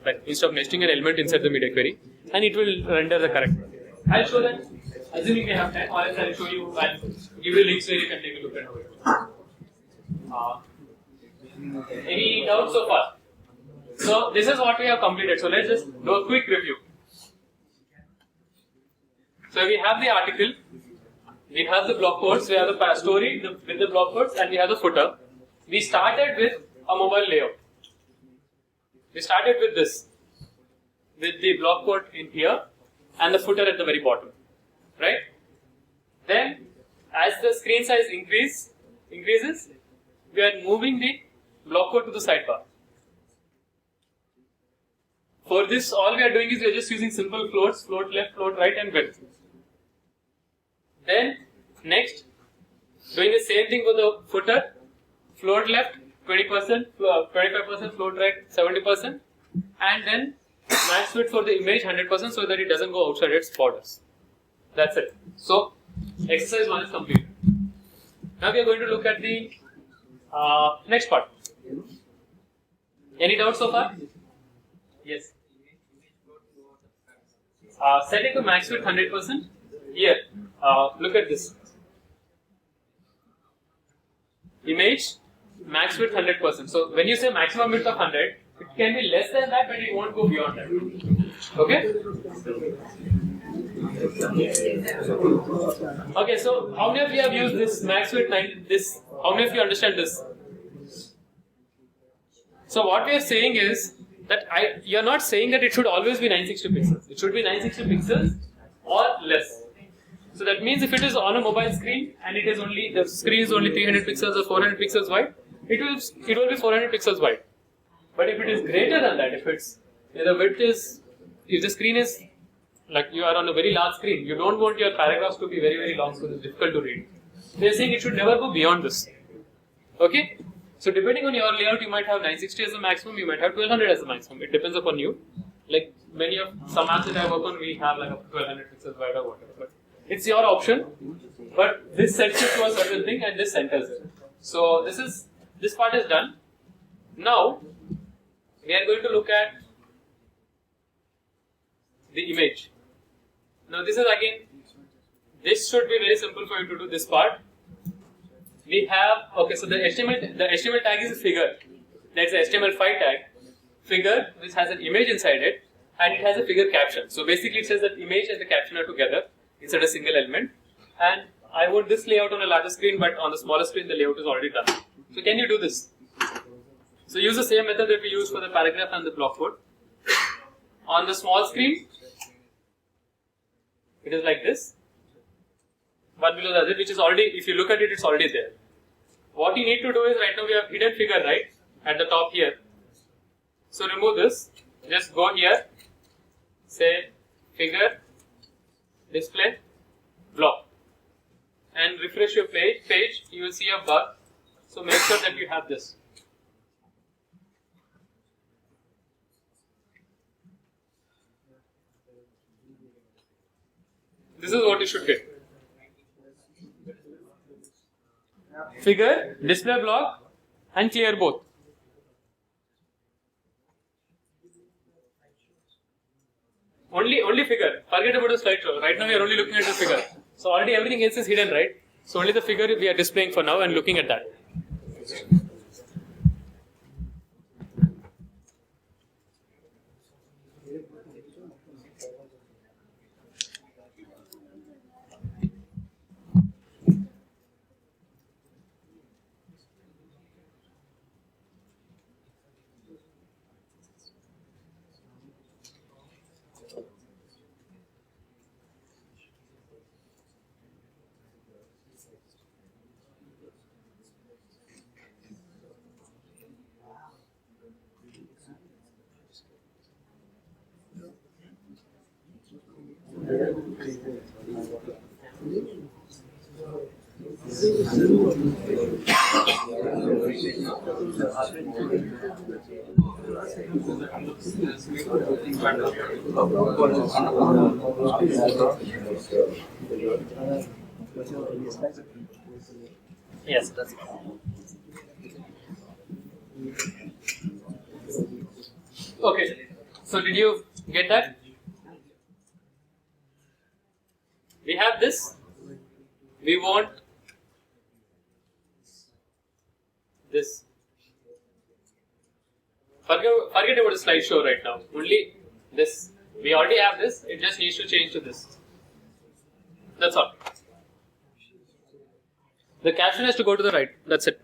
Like instead of nesting an element inside the media query, and it will render the correct one. I'll show that, assuming we have time, or else I'll show you and give you links where you can take a look at how it works. Any doubts so far? So, this is what we have completed. So, let's just do a quick review. So, we have the article, we have the blog posts, we have the story with the blog posts, and we have the footer. We started with a mobile layout. We started with this, with the blog post in here and the footer at the very bottom, right? Then, as the screen size increases, we are moving the blog post to the sidebar. For this, all we are doing is we are just using simple floats, float left, float right, and width. Then, next, doing the same thing for the footer, float left 20%, 25%, float right 70%, and then max width for the image 100% so that it doesn't go outside its borders. That's it. So, exercise 1 is complete. Now we are going to look at the next part. Any doubts so far? Yes. Setting to max width 100%. Here, look at this. Image, max width 100%. So when you say maximum width of 100, it can be less than that, but it won't go beyond that. Okay? Okay, so how many of you have used this max width 90? How many of you understand this? So what we are saying is that you are not saying that it should always be 960 pixels. It should be 960 pixels or less. So that means if it is on a mobile screen and the screen is only 300 pixels or 400 pixels wide, it will be 400 pixels wide. But if it is greater than that, if the screen is like you are on a very large screen, you don't want your paragraphs to be very, very long, so it's difficult to read. They are saying it should never go beyond this. Okay? So depending on your layout, you might have 960 as the maximum, you might have 1200 as the maximum. It depends upon you. Like some apps that I work on, we have like up to 1200 pixels wide or whatever. But it's your option. But this sets you to a certain thing and this centers it. So this part is done. Now we are going to look at the image. Now this should be very simple for you to do this part. We have, so the HTML tag is a figure. That's the HTML5 tag. Figure, which has an image inside it, and it has a figure caption. So basically it says that image and the caption are together inside a single element. And I want this layout on a larger screen, but on the smaller screen the layout is already done. So can you do this? So use the same method that we use for the paragraph and the block code. On the small screen, it is like this. One below the other, which is already, if you look at it, it's already there. What you need to do is, right now we have hidden figure, right, at the top here. So remove this, just go here, say figure, display, block, and refresh your page, you will see a bug. So make sure that you have this. This is what you should get. Figure, display block, and clear both. Only figure. Forget about the slideshow. Right now we are only looking at the figure. So already everything else is hidden, right? So only the figure we are displaying for now and looking at that. Yes, that's it. Okay, so did you get that? We have this. We want this. Forget about the slideshow right now. Only this. We already have this. It just needs to change to this. That's all. The caption has to go to the right. That's it.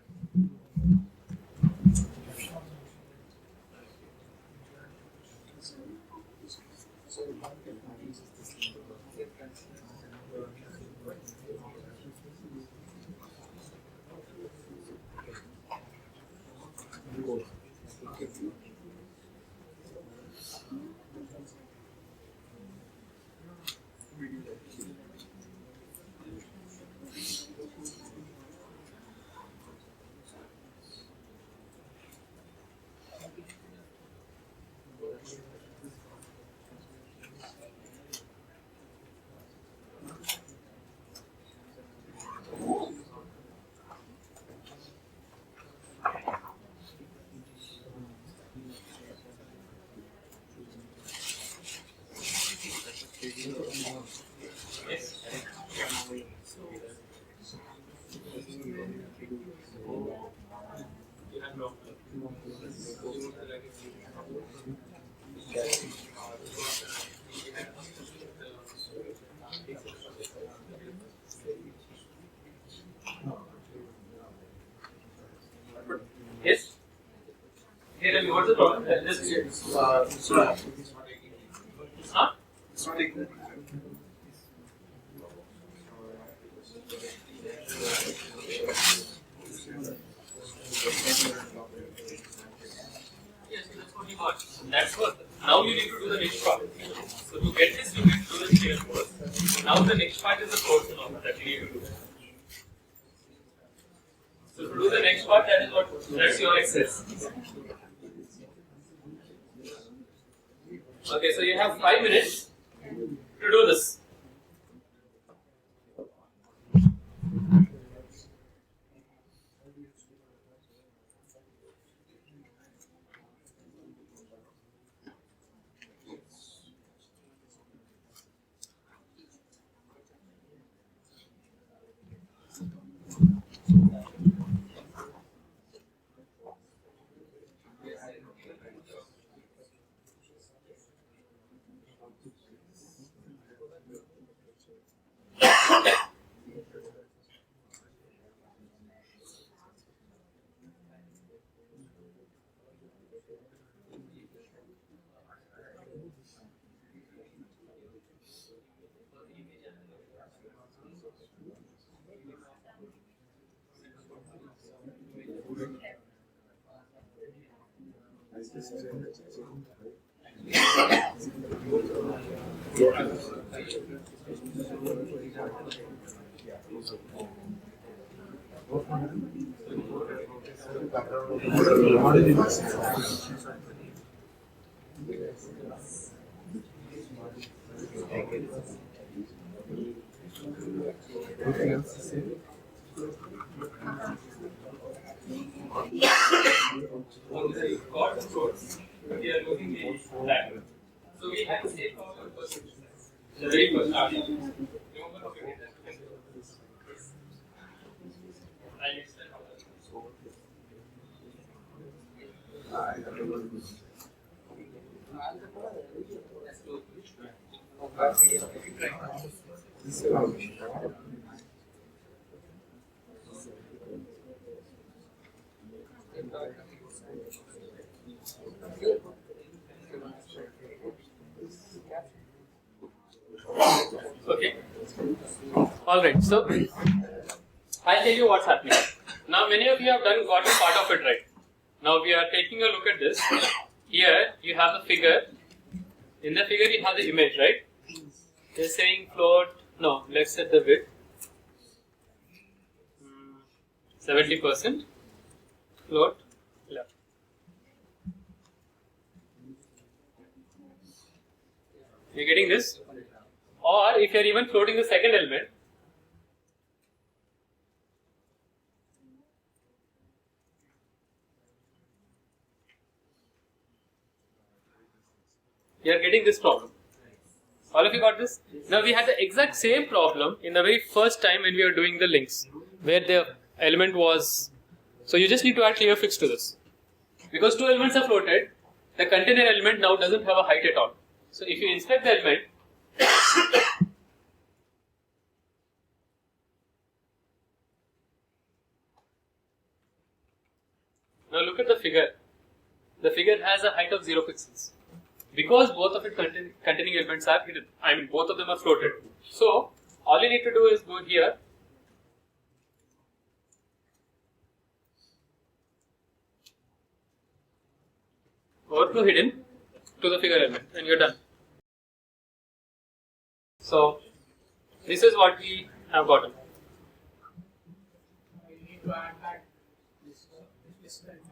Yes? Hey, tell me, what's the problem? Huh? It's not taking. Yes, that's what you got. That's what. Now you need to do the next part. So to get this, you need to do the theory first. Now the next part is the course that you need to do. So to do the next part, that's your exercise. Okay, so you have 5 minutes to do this. So we have to take our first the very first start. Okay. Alright, so I'll tell you what's happening. Now many of you have gotten part of it right. Now we are taking a look at this. Here you have the figure. In the figure you have the image, right? They're saying float, no, let's set the width. 70% float left. You're getting this? Or if you're even floating the second element, you're getting this problem. All of you got this? Now we had the exact same problem in the very first time when we were doing the links, where the element was. So you just need to add clear fix to this. Because two elements are floated, the container element now doesn't have a height at all. So if you inspect the element, now look at the figure. The figure has a height of 0 pixels. Because both of it containing elements are hidden. I mean, both of them are floated. So all you need to do is go here. Overflow hidden to the figure element, and you're done. So this is what we have gotten. You need to add back this element.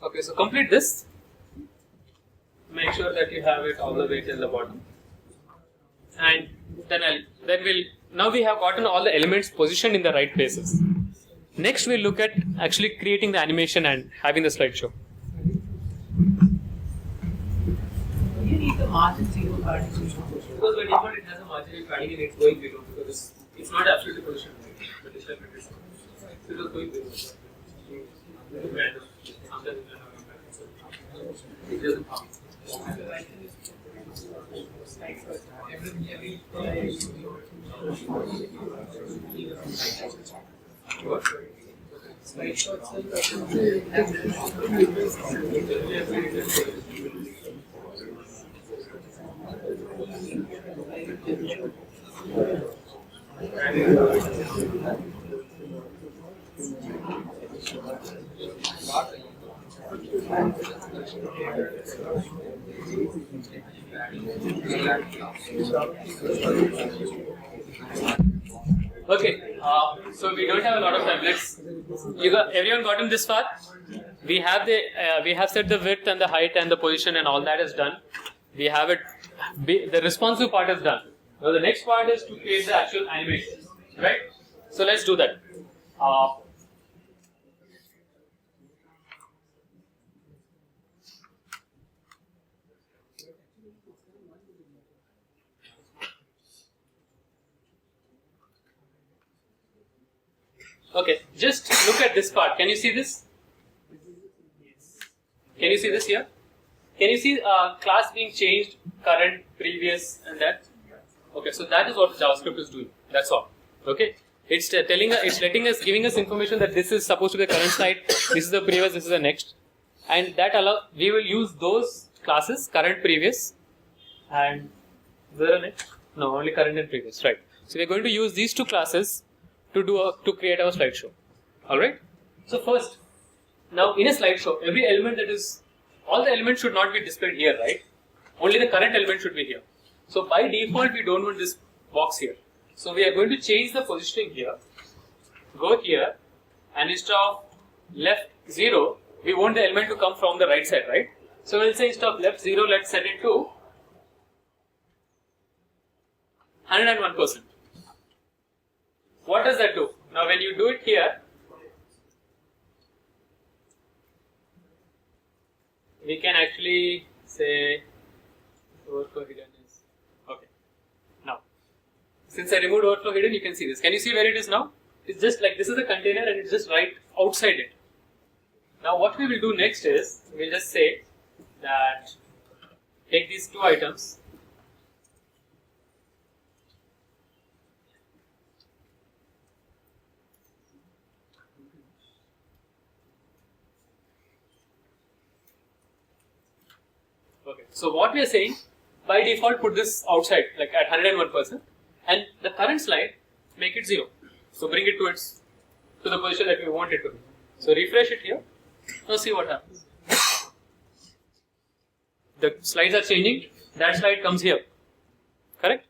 Okay, so complete this. Make sure that you have it all the way till the bottom, and then now we have gotten all the elements positioned in the right places. Next, we'll look at actually creating the animation and having the slideshow. You need the margin 0 padding. Because by default it has a marginal padding and it's going below because it's not absolutely positioned right, but it's definitely so it was going below. It doesn't harm. What? Okay, so we don't have a lot of tablets. Everyone gotten this far? We have set the width and the height and the position and all that is done. We have it. The responsive part is done. Now the next part is to create the actual animation, right? So let's do that. Okay, just look at this part. Can you see this? Can you see this here? Can you see class being changed, current, previous, and that? Okay, so that is what JavaScript is doing. That's all. Okay, it's giving us information that this is supposed to be the current site, this is the previous, this is the next, and that we will use those classes, current, previous, and where are next? No, only current and previous, right? So we are going to use these two classes to create our slideshow. All right. So first, now in a slideshow, all the elements should not be displayed here, right? Only the current element should be here. So by default, we don't want this box here. So we are going to change the positioning here. Go here, and instead of left 0, we want the element to come from the right side, right? So we'll say instead of left 0, let's set it to 101%. What does that do? Now when you do it here, we can actually say overflow hidden is okay. Now, since I removed overflow hidden, you can see this. Can you see where it is now? It's just like this is the container and it's just right outside it. Now what we will do next is, we'll just say that take these two items, Okay. So what we are saying, by default, put this outside, like at 101%, and the current slide, make it 0. So bring it to the position that we want it to be. So refresh it here. Now see what happens. The slides are changing. That slide comes here. Correct?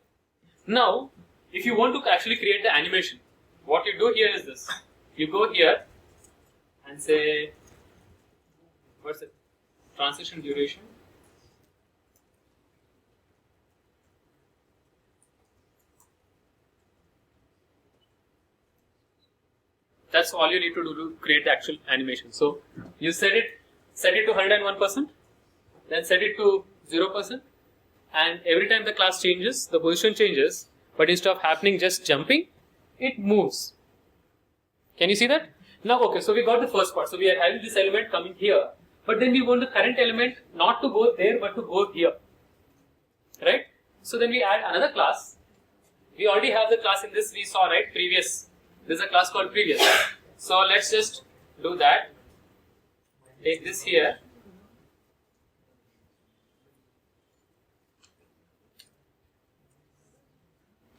Now, if you want to actually create the animation, what you do here is this. You go here and say, what's it? Transition duration. That's all you need to do to create the actual animation. So you set it to 101%, then set it to 0%, and every time the class changes, the position changes, but instead of happening just jumping, it moves. Can you see that? Now, okay, so we got the first part. So we are having this element coming here, but then we want the current element not to go there, but to go here. Right? So then we add another class. We already have the class in this, we saw, right? Previous. There's a class called previous. So let's just do that. Take this here.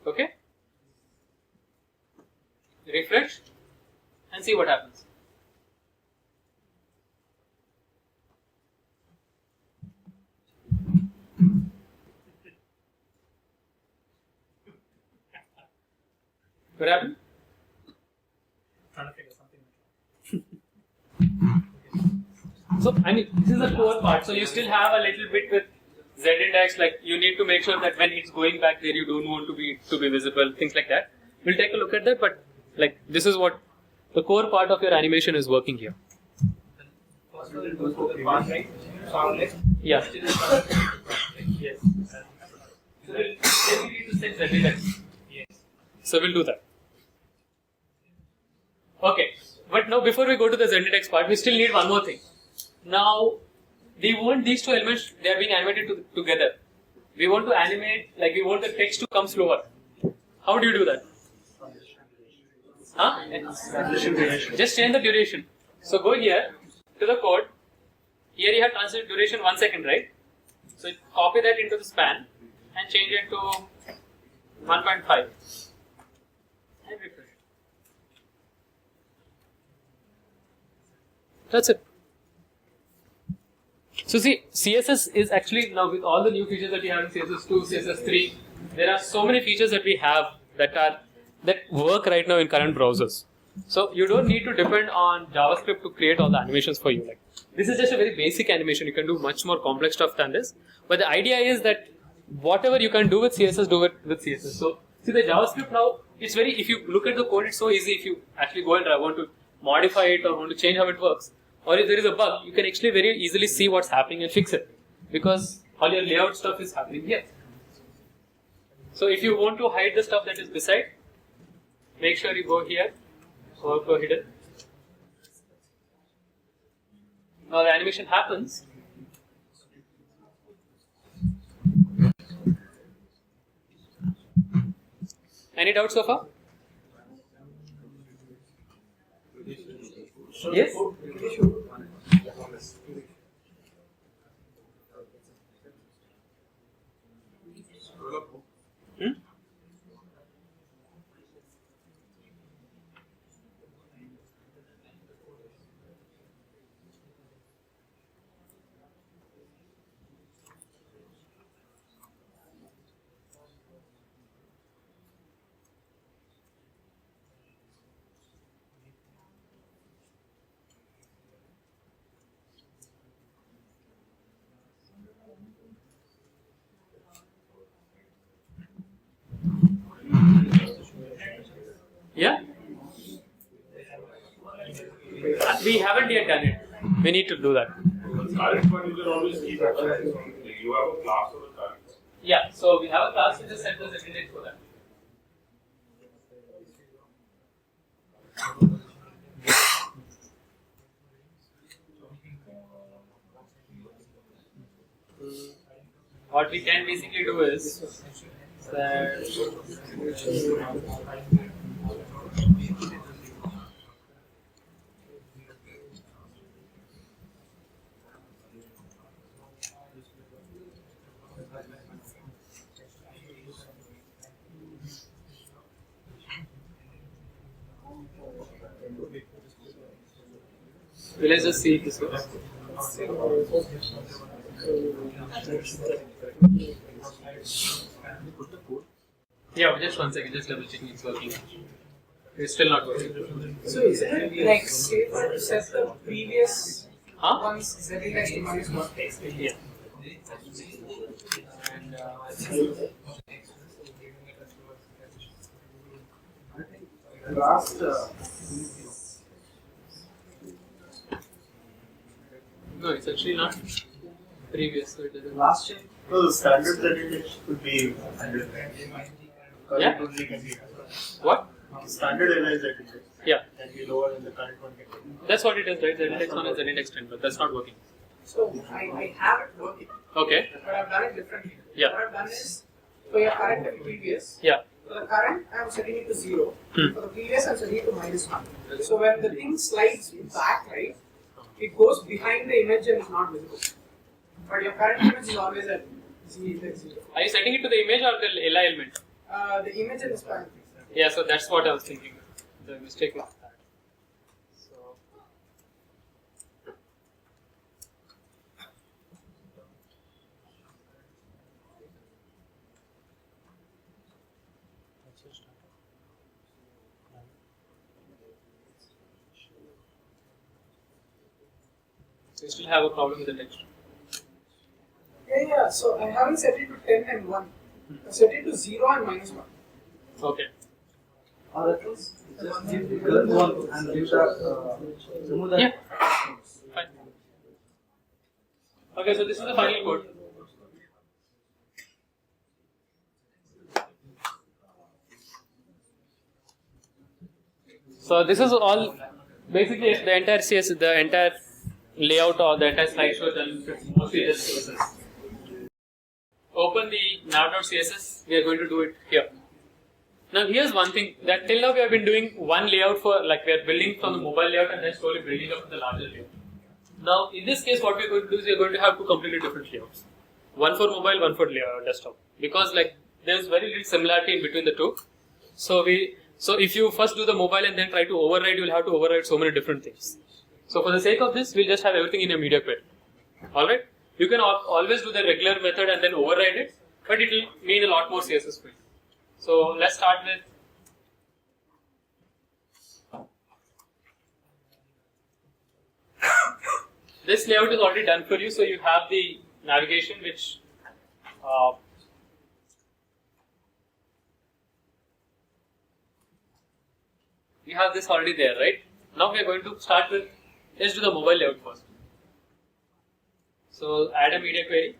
Okay? Refresh and see what happens. What happened? Trying to figure something out. So, I mean, this is the core part. So, you still have a little bit with z-index, like you need to make sure that when it's going back there, you don't want to be visible, things like that. We'll take a look at that, but like this is what the core part of your animation is working here. First one will go to the part, right? Sound left. Yeah. Yes. So, then we need to set z-index. Yes. So, we'll do that. Okay, but now before we go to the z-index part, we still need one more thing. Now, we want these two elements, they are being animated together. We want to animate, like we want the text to come slower. How do you do that? Huh? Just change the duration. So go here to the code. Here you have transition duration 1 second, right? So copy that into the span and change it to 1.5. And refresh. That's it. So see, CSS is actually now with all the new features that we have in CSS2, CSS3, there are so many features that we have that work right now in current browsers. So you don't need to depend on JavaScript to create all the animations for you. Like this is just a very basic animation. You can do much more complex stuff than this. But the idea is that whatever you can do with CSS, do it with CSS. So see the JavaScript now, it's very, if you look at the code, it's so easy. If you actually go and want to modify it or want to change how it works, or if there is a bug, you can actually very easily see what's happening and fix it, because all your layout stuff is happening here. So if you want to hide the stuff that is beside, make sure you go here, overflow hidden. Now the animation happens. Any doubts so far? Yes? Hmm? Yeah? We haven't yet done it. We need to do that. Current one you can always keep it. You have a class of the current. Yeah, so we have a class, we just set the index for that. What we can basically do is that let's just see if this works. Yeah, just one second, just double checking it's working. It's still not working. So is it like safer to set the previous Huh? ones ZDX to -1? Yeah. And Last, No, it's actually not previous, so it doesn't. last check. No, the standard ZDX could be 100. Current Yeah. only can be 100. What? Standard airline ZDX Yeah, can be lower than the current one can be. that's what it is, right? ZDX 1 and ZDX 10, but that's not working. so I have it working, Okay. but I've done it differently. Yeah. What I've done is, for your current and previous, Yeah. for the current I'm setting it to 0. Hmm. For the previous I'm setting it to -1. So when the thing slides back, right, it goes behind the image and is not visible. But your current image is always at 0. Are you setting it to the image or the LI element? The image and the span. Yeah, so that's what I was thinking. The mistake is that. So, you still have a problem with the text. Yeah. So I haven't set it to 10 and 1. I set it to 0 and -1. Okay. That was just give the current one and leave that, remove that. Yeah. Fine. Okay, so this is the final code. So this is all basically the entire CS, the entire layout or the entire slideshow done mostly just CSS. Open the nav.css. We are going to do it here. Now here's one thing that till now we have been doing one layout for, like, we are building from the mobile layout and then slowly building up to the larger layout. Now in this case what we are going to do is we are going to have two completely different layouts. One for mobile, one for desktop. Because like there is very little similarity in between the two. So if you first do the mobile and then try to override, you will have to override so many different things. So for the sake of this, we'll just have everything in a media query. Alright? You can always do the regular method and then override it, but it will mean a lot more CSS for you. So let's start with this layout is already done for you, so you have the navigation which you have this already there, right? Now we are going to start with, let's do the mobile layout first. So add a media query.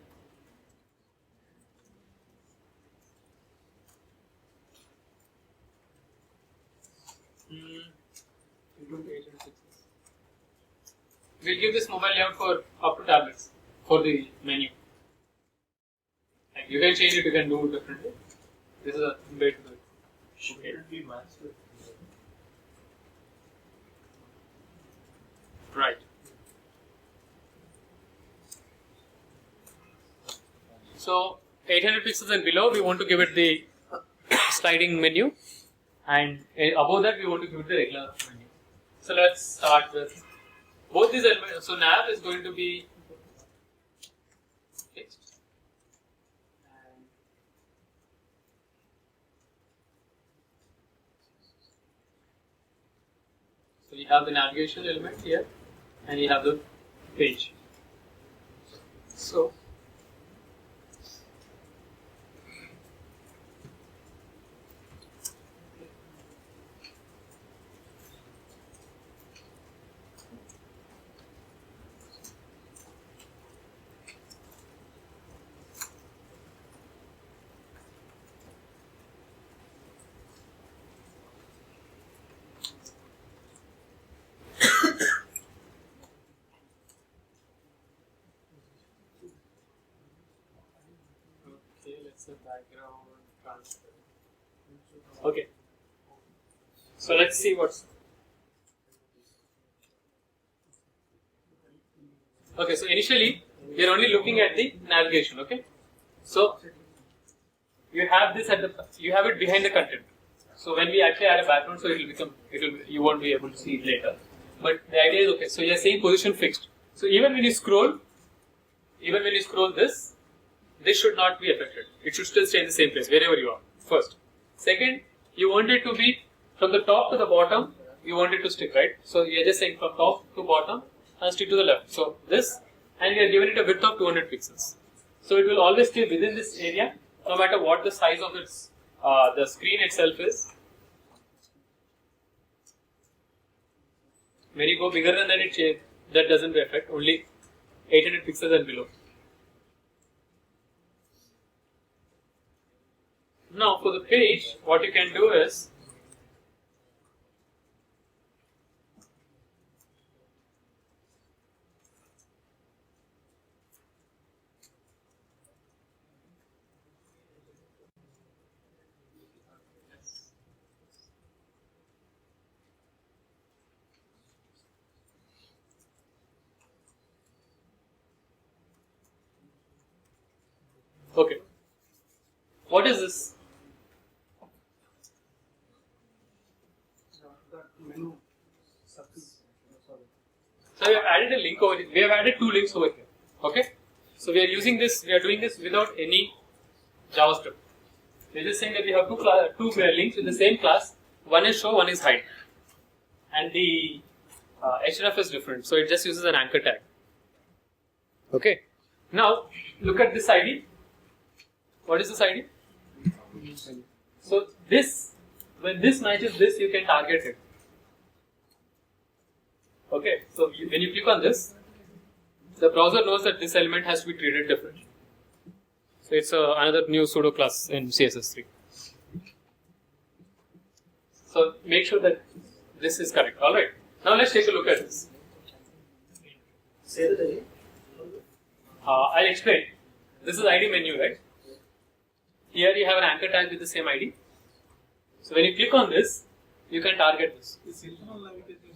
We'll give this mobile layout for up to tablets for the menu. Like you can change it, you can do it differently. This is a way to do it. Okay. Right. So 800 pixels and below, we want to give it the sliding menu, and above that we want to give it the regular menu. So let's start with both these elements. So nav is going to be fixed. So you have the navigation element here, and you have the page. So the background transfer. Okay. So let's see what's. Okay, so initially we are only looking at the navigation. Okay. So you have this at the, you have it behind the content. So when we actually add a background, so it will become, you won't be able to see it later. but the idea is okay. So you are saying position fixed. So even when you scroll this should not be affected. It should still stay in the same place wherever you are. First. Second, you want it to be from the top to the bottom. You want it to stick, right? So you are just saying from top to bottom and stick to the left. So this, and you are giving it a width of 200 pixels. So it will always stay within this area, no matter what the size of its the screen itself is. When you go bigger than that, that doesn't affect, only 800 pixels and below. Now for the page, what you can do is, okay, what is this? So we have added a link over here. We have added two links over here. Okay? So we are using this, we are doing this without any JavaScript. We are just saying that we have two links with the same class. One is show, one is hide. And the href is different. So it just uses an anchor tag. Okay? Now, look at this ID. What is this ID? So this, when this matches this, you can target it. Okay, so when you click on this, the browser knows that this element has to be treated differently. So it's another new pseudo class in CSS3. So make sure that this is correct. Alright, now let's take a look at this. Say that again. I'll explain. This is ID menu, right? Here you have an anchor tag with the same ID. So when you click on this, you can target this.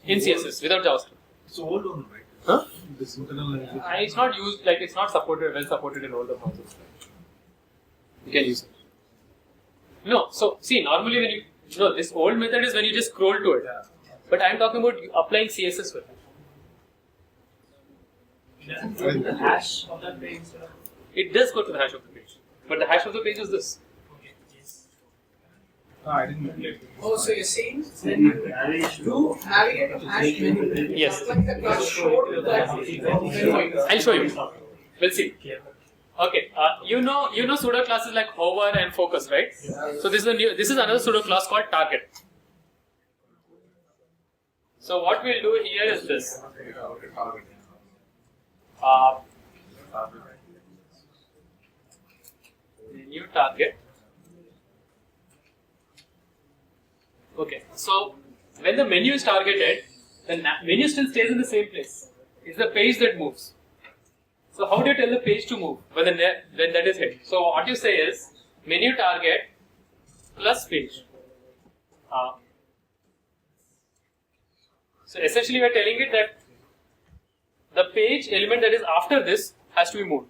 In CSS, without JavaScript. It's old one, right? Huh? This internal language. It's not used, like it's not supported, well supported in older browsers. You can use it. No, so see, normally when you, no, this old method is when you just scroll to it. But I'm talking about applying CSS with it. The hash of that page. It does go to the hash of the page. But the hash of the page is this. I didn't. Oh, so you're saying when you do navigate to hash menu, Yes. like the class showed to that menu. I'll show you. We'll see. Okay, you know pseudo classes like hover and focus, right? So this is another pseudo class called target. So what we'll do here is this. The new target. Okay, so when the menu is targeted, the menu still stays in the same place. It's the page that moves. So how do you tell the page to move when that is hit? So what you say is menu target plus page. So essentially we are telling it that the page element that is after this has to be moved.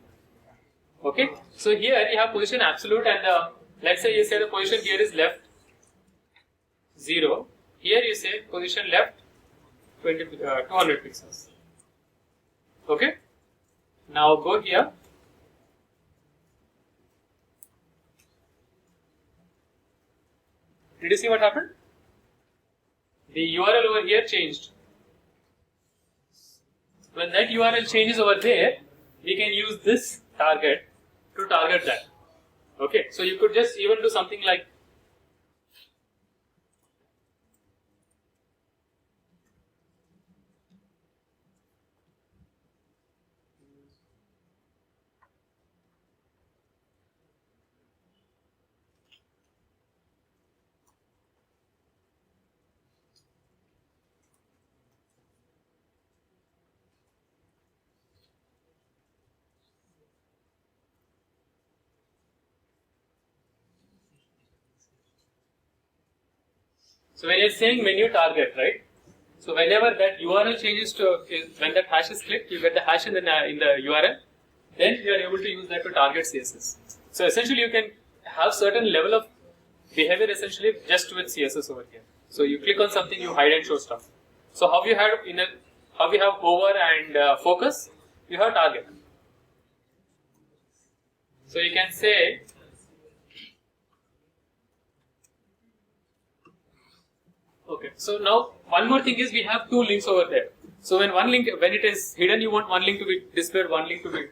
Okay, so here you have position absolute and let's say you say the position here is left 0. Here you say position left 200 pixels. Okay. Now go here. Did you see what happened? The URL over here changed. When that URL changes over there, we can use this target to target that. Okay, so you could just even do something like so when you're saying menu target, right? So whenever that URL changes to, when that hash is clicked, you get the hash in the URL, then you are able to use that to target CSS. So essentially you can have certain level of behavior essentially just with CSS over here. So you click on something, you hide and show stuff. So how you have over and focus, you have target. So you can say okay. So now one more thing is we have two links over there. So when it is hidden, you want one link to be displayed, one link to be.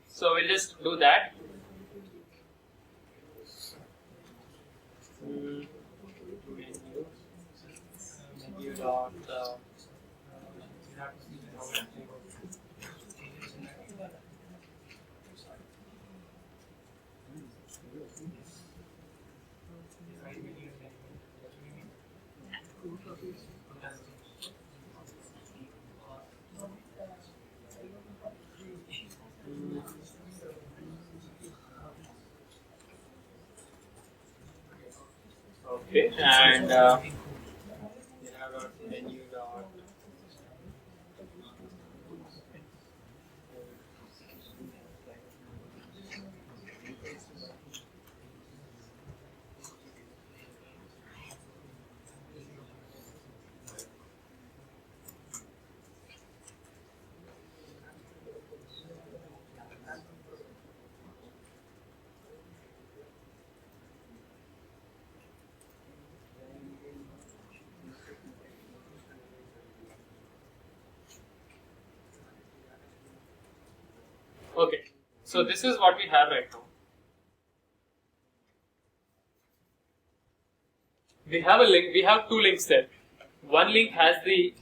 So we'll just do that. Menu dot. Okay, and we have dot menu dot. Okay, so this is what we have right now. We have a link. We have two links there. One link has the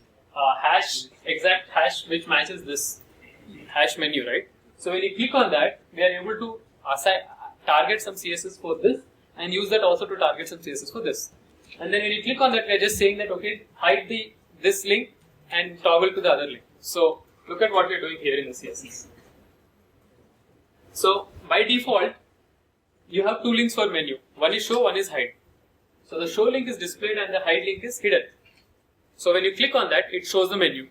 exact hash which matches this hash menu, right? So when you click on that, we are able to target some CSS for this and use that also to target some CSS for this. And then when you click on that, we are just saying that okay, hide this link and toggle to the other link. So look at what we are doing here in the CSS. So by default, you have two links for menu. One is show, one is hide. So the show link is displayed and the hide link is hidden. So when you click on that, it shows the menu.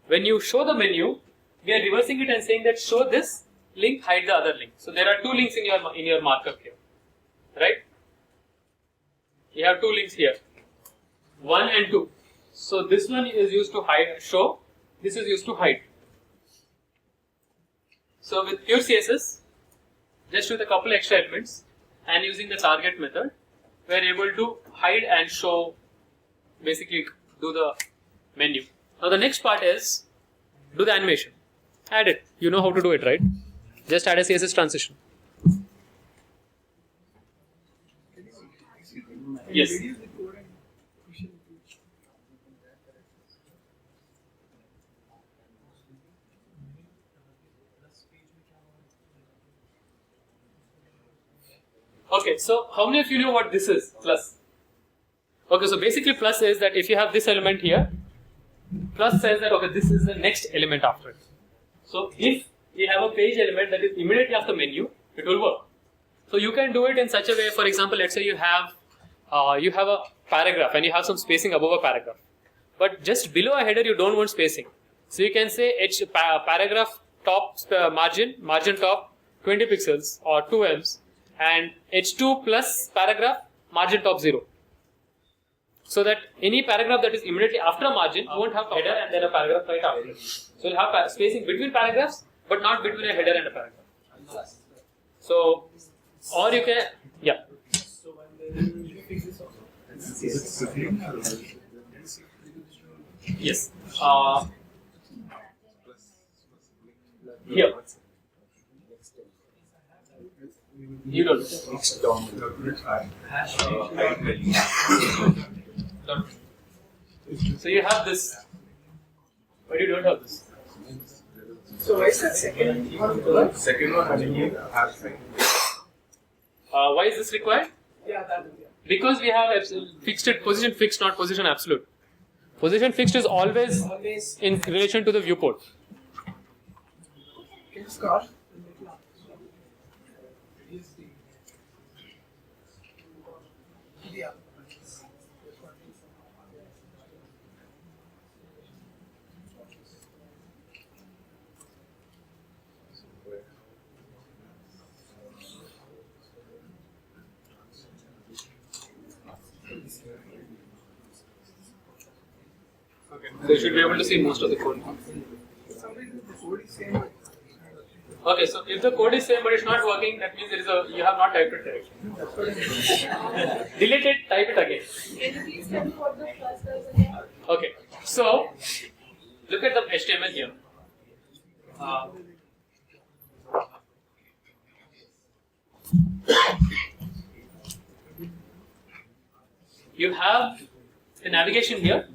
When you show the menu, we are reversing it and saying that show this link, hide the other link. So there are two links in your markup here, right? You have two links here, 1 and 2. So this one is used to hide show. This is used to hide. So with pure CSS, just with a couple extra elements and using the target method, we are able to hide and show, basically do the menu. Now the next part is do the animation. Add it. You know how to do it, right? Just add a CSS transition. Yes. Okay, so how many of you know what this is? Plus. Okay, so basically plus is that if you have this element here, plus says that okay, this is the next element after it. So if we have a page element that is immediately after menu, it will work. So you can do it in such a way, for example, let's say you have a paragraph and you have some spacing above a paragraph. But just below a header you don't want spacing. So you can say paragraph top margin top 20 pixels or 2 ems and h2 plus paragraph margin top 0. So that any paragraph that is immediately after a margin won't have a header and then a paragraph right after it. So you'll have spacing between paragraphs but not between a header and a paragraph. So, or you can, yeah. So when you fix this also? Yes. Here. You don't. So you have this, but you don't have this. So why is that second one? Second one again has Why is this required? Yeah, that one. Yeah. Because we have position fixed, not position absolute. Position fixed is always Always. in relation to the viewport. Can you scroll? Yeah. Okay. So you should be able to see most of the code. For some reason the code is same. Okay, so if the code is same but it's not working, that means you have not typed it correctly. Delete it, type it again. Can you please tell me what the plus does again? Okay, so look at the HTML here. You have the navigation here,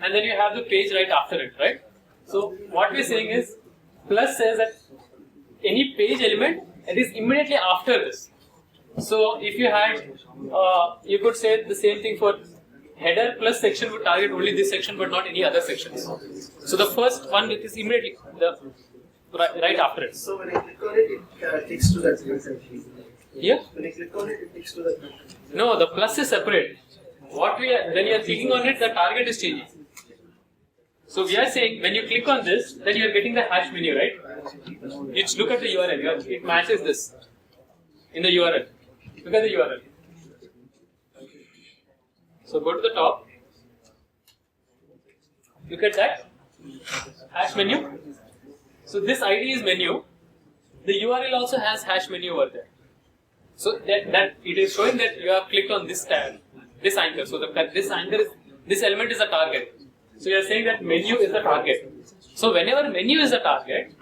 and then you have the page right after it, right? So what we're saying is, plus says that any page element that is immediately after this. So if you had, you could say the same thing for header plus section would target only this section but not any other sections. So the first one is immediately right after it. So when I click on it, it takes to that essentially. Here? When I click on it, it takes to that. No, the plus is separate. When you are clicking on it, the target is changing. So we are saying when you click on this, then you are getting the hash menu, right? It's look at the URL. It matches this in the URL. Look at the URL. So go to the top. Look at that hash menu. So this ID is menu. The URL also has hash menu over there. So that it is showing that you have clicked on this tab, this anchor. So this element is a target. So you are saying that menu is the target. So whenever menu is the target,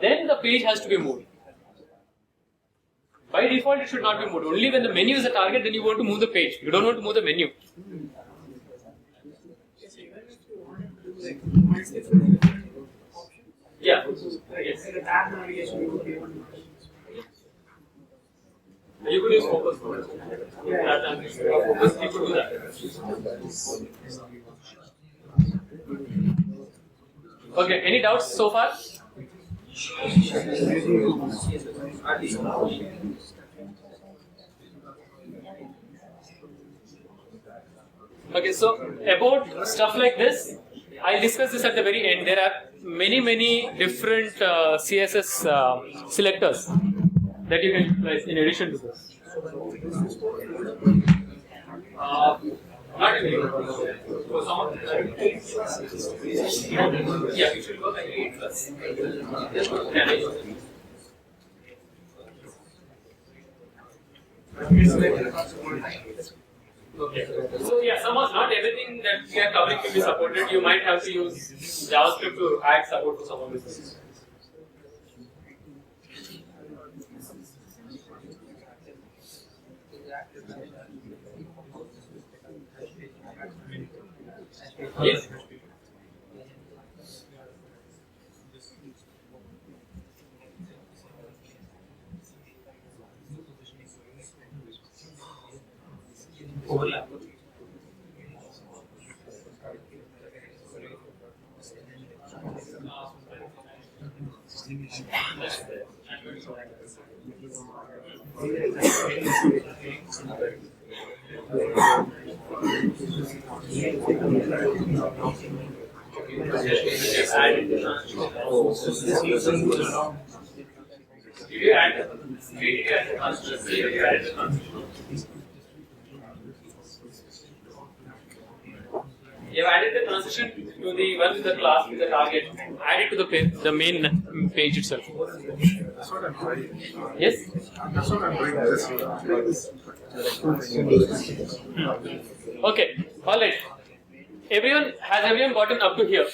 then the page has to be moved. By default, it should not be moved. Only when the menu is the target, then you want to move the page. You don't want to move the menu. Yeah. Yes. The tab navigation you would be able to. You could use focus. Focus, you could do that. Okay, any doubts so far? Okay, so about stuff like this, I'll discuss this at the very end. There are many different CSS selectors that you can utilize in addition to this. Not really. For some of yeah, you should go by 8 plus. Okay. So yeah, not everything that we are covering will be supported. You might have to use JavaScript to add support to some of this. Yes. Overlap. You have added the transition to the one with the class with the target. Add it to the main page itself. That's what I'm trying. Yes? That's what I'm doing. Okay, alright. Has everyone gotten up to here?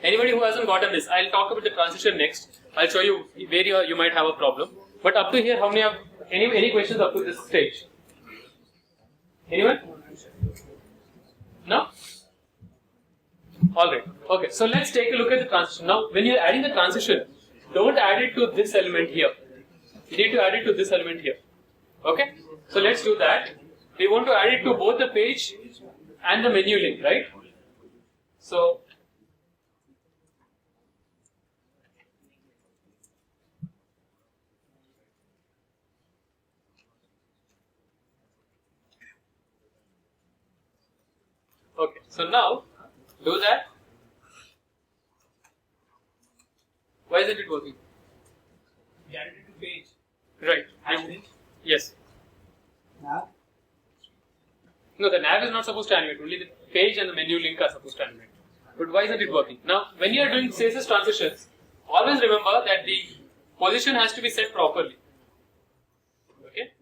Anybody who hasn't gotten this, I'll talk about the transition next. I'll show you where you might have a problem. But up to here, how many have any questions up to this stage? Anyone? No? Alright. Okay, so let's take a look at the transition. Now, when you're adding the transition, don't add it to this element here. You need to add it to this element here. Okay? So let's do that. We want to add it to both the page and the menu link, right? So okay, so now do that. Why isn't it working? You added it to page. Right. Yes. Nav? No, the nav is not supposed to animate. Only the page and the menu link are supposed to animate. But why isn't it working? Now, when you are doing CSS transitions, always remember that the position has to be set properly. Okay?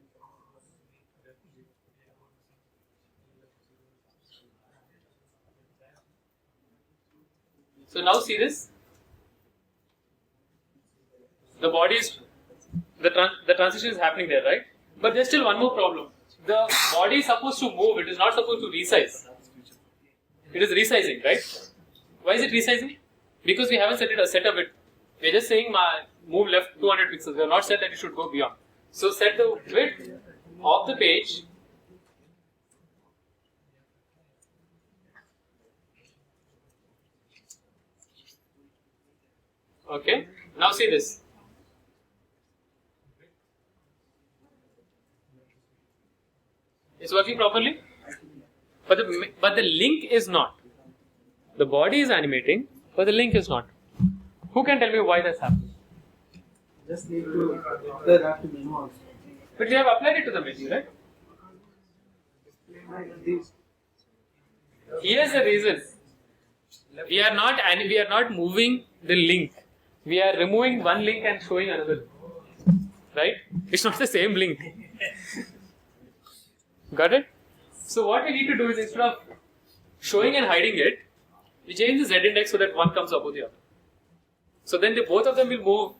So now see this. The body is, the transition is happening there, right? But there's still one more problem. The body is supposed to move, it is not supposed to resize. It is resizing, right? Why is it resizing? Because we haven't set a width. We are just saying move left 200 pixels. We have not said that it should go beyond. So set the width of the page . Okay. Now see this. It's working properly, but the link is not. The body is animating, but the link is not. Who can tell me why that's happening? Just need to apply that to menu also. But you have applied it to the menu, right? Here's the reason. We are not moving the link. We are removing one link and showing another. Right? It's not the same link. Got it? So what we need to do is, instead of showing and hiding it, we change the z index so that one comes above the other. So then both of them will move.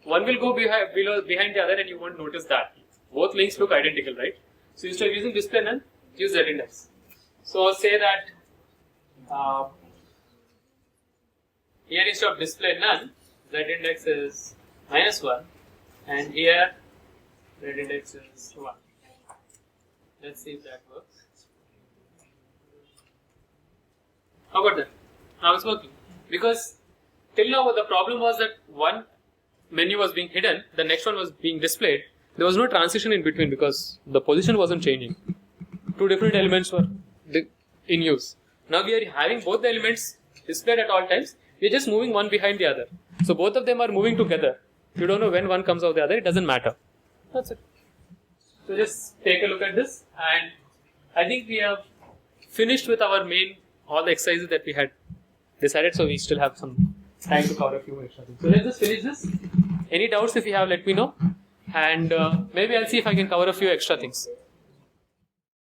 One will go behind the other, and you won't notice that. Both links look identical, right? So instead of using display none, use z index. So say that here instead of display none, z index is -1, and here z index is 1. Let's see if that works. How about that? Now it's working. Because till now the problem was that one menu was being hidden, the next one was being displayed. There was no transition in between because the position wasn't changing. Two different elements were in use. Now we are having both the elements displayed at all times. We are just moving one behind the other. So both of them are moving together. You don't know when one comes out the other, it doesn't matter. That's it. So just take a look at this, and I think we have finished with our all the exercises that we had decided, so we still have some time to cover a few extra things. So let's just finish this. Any doubts if you have, let me know, and maybe I'll see if I can cover a few extra things.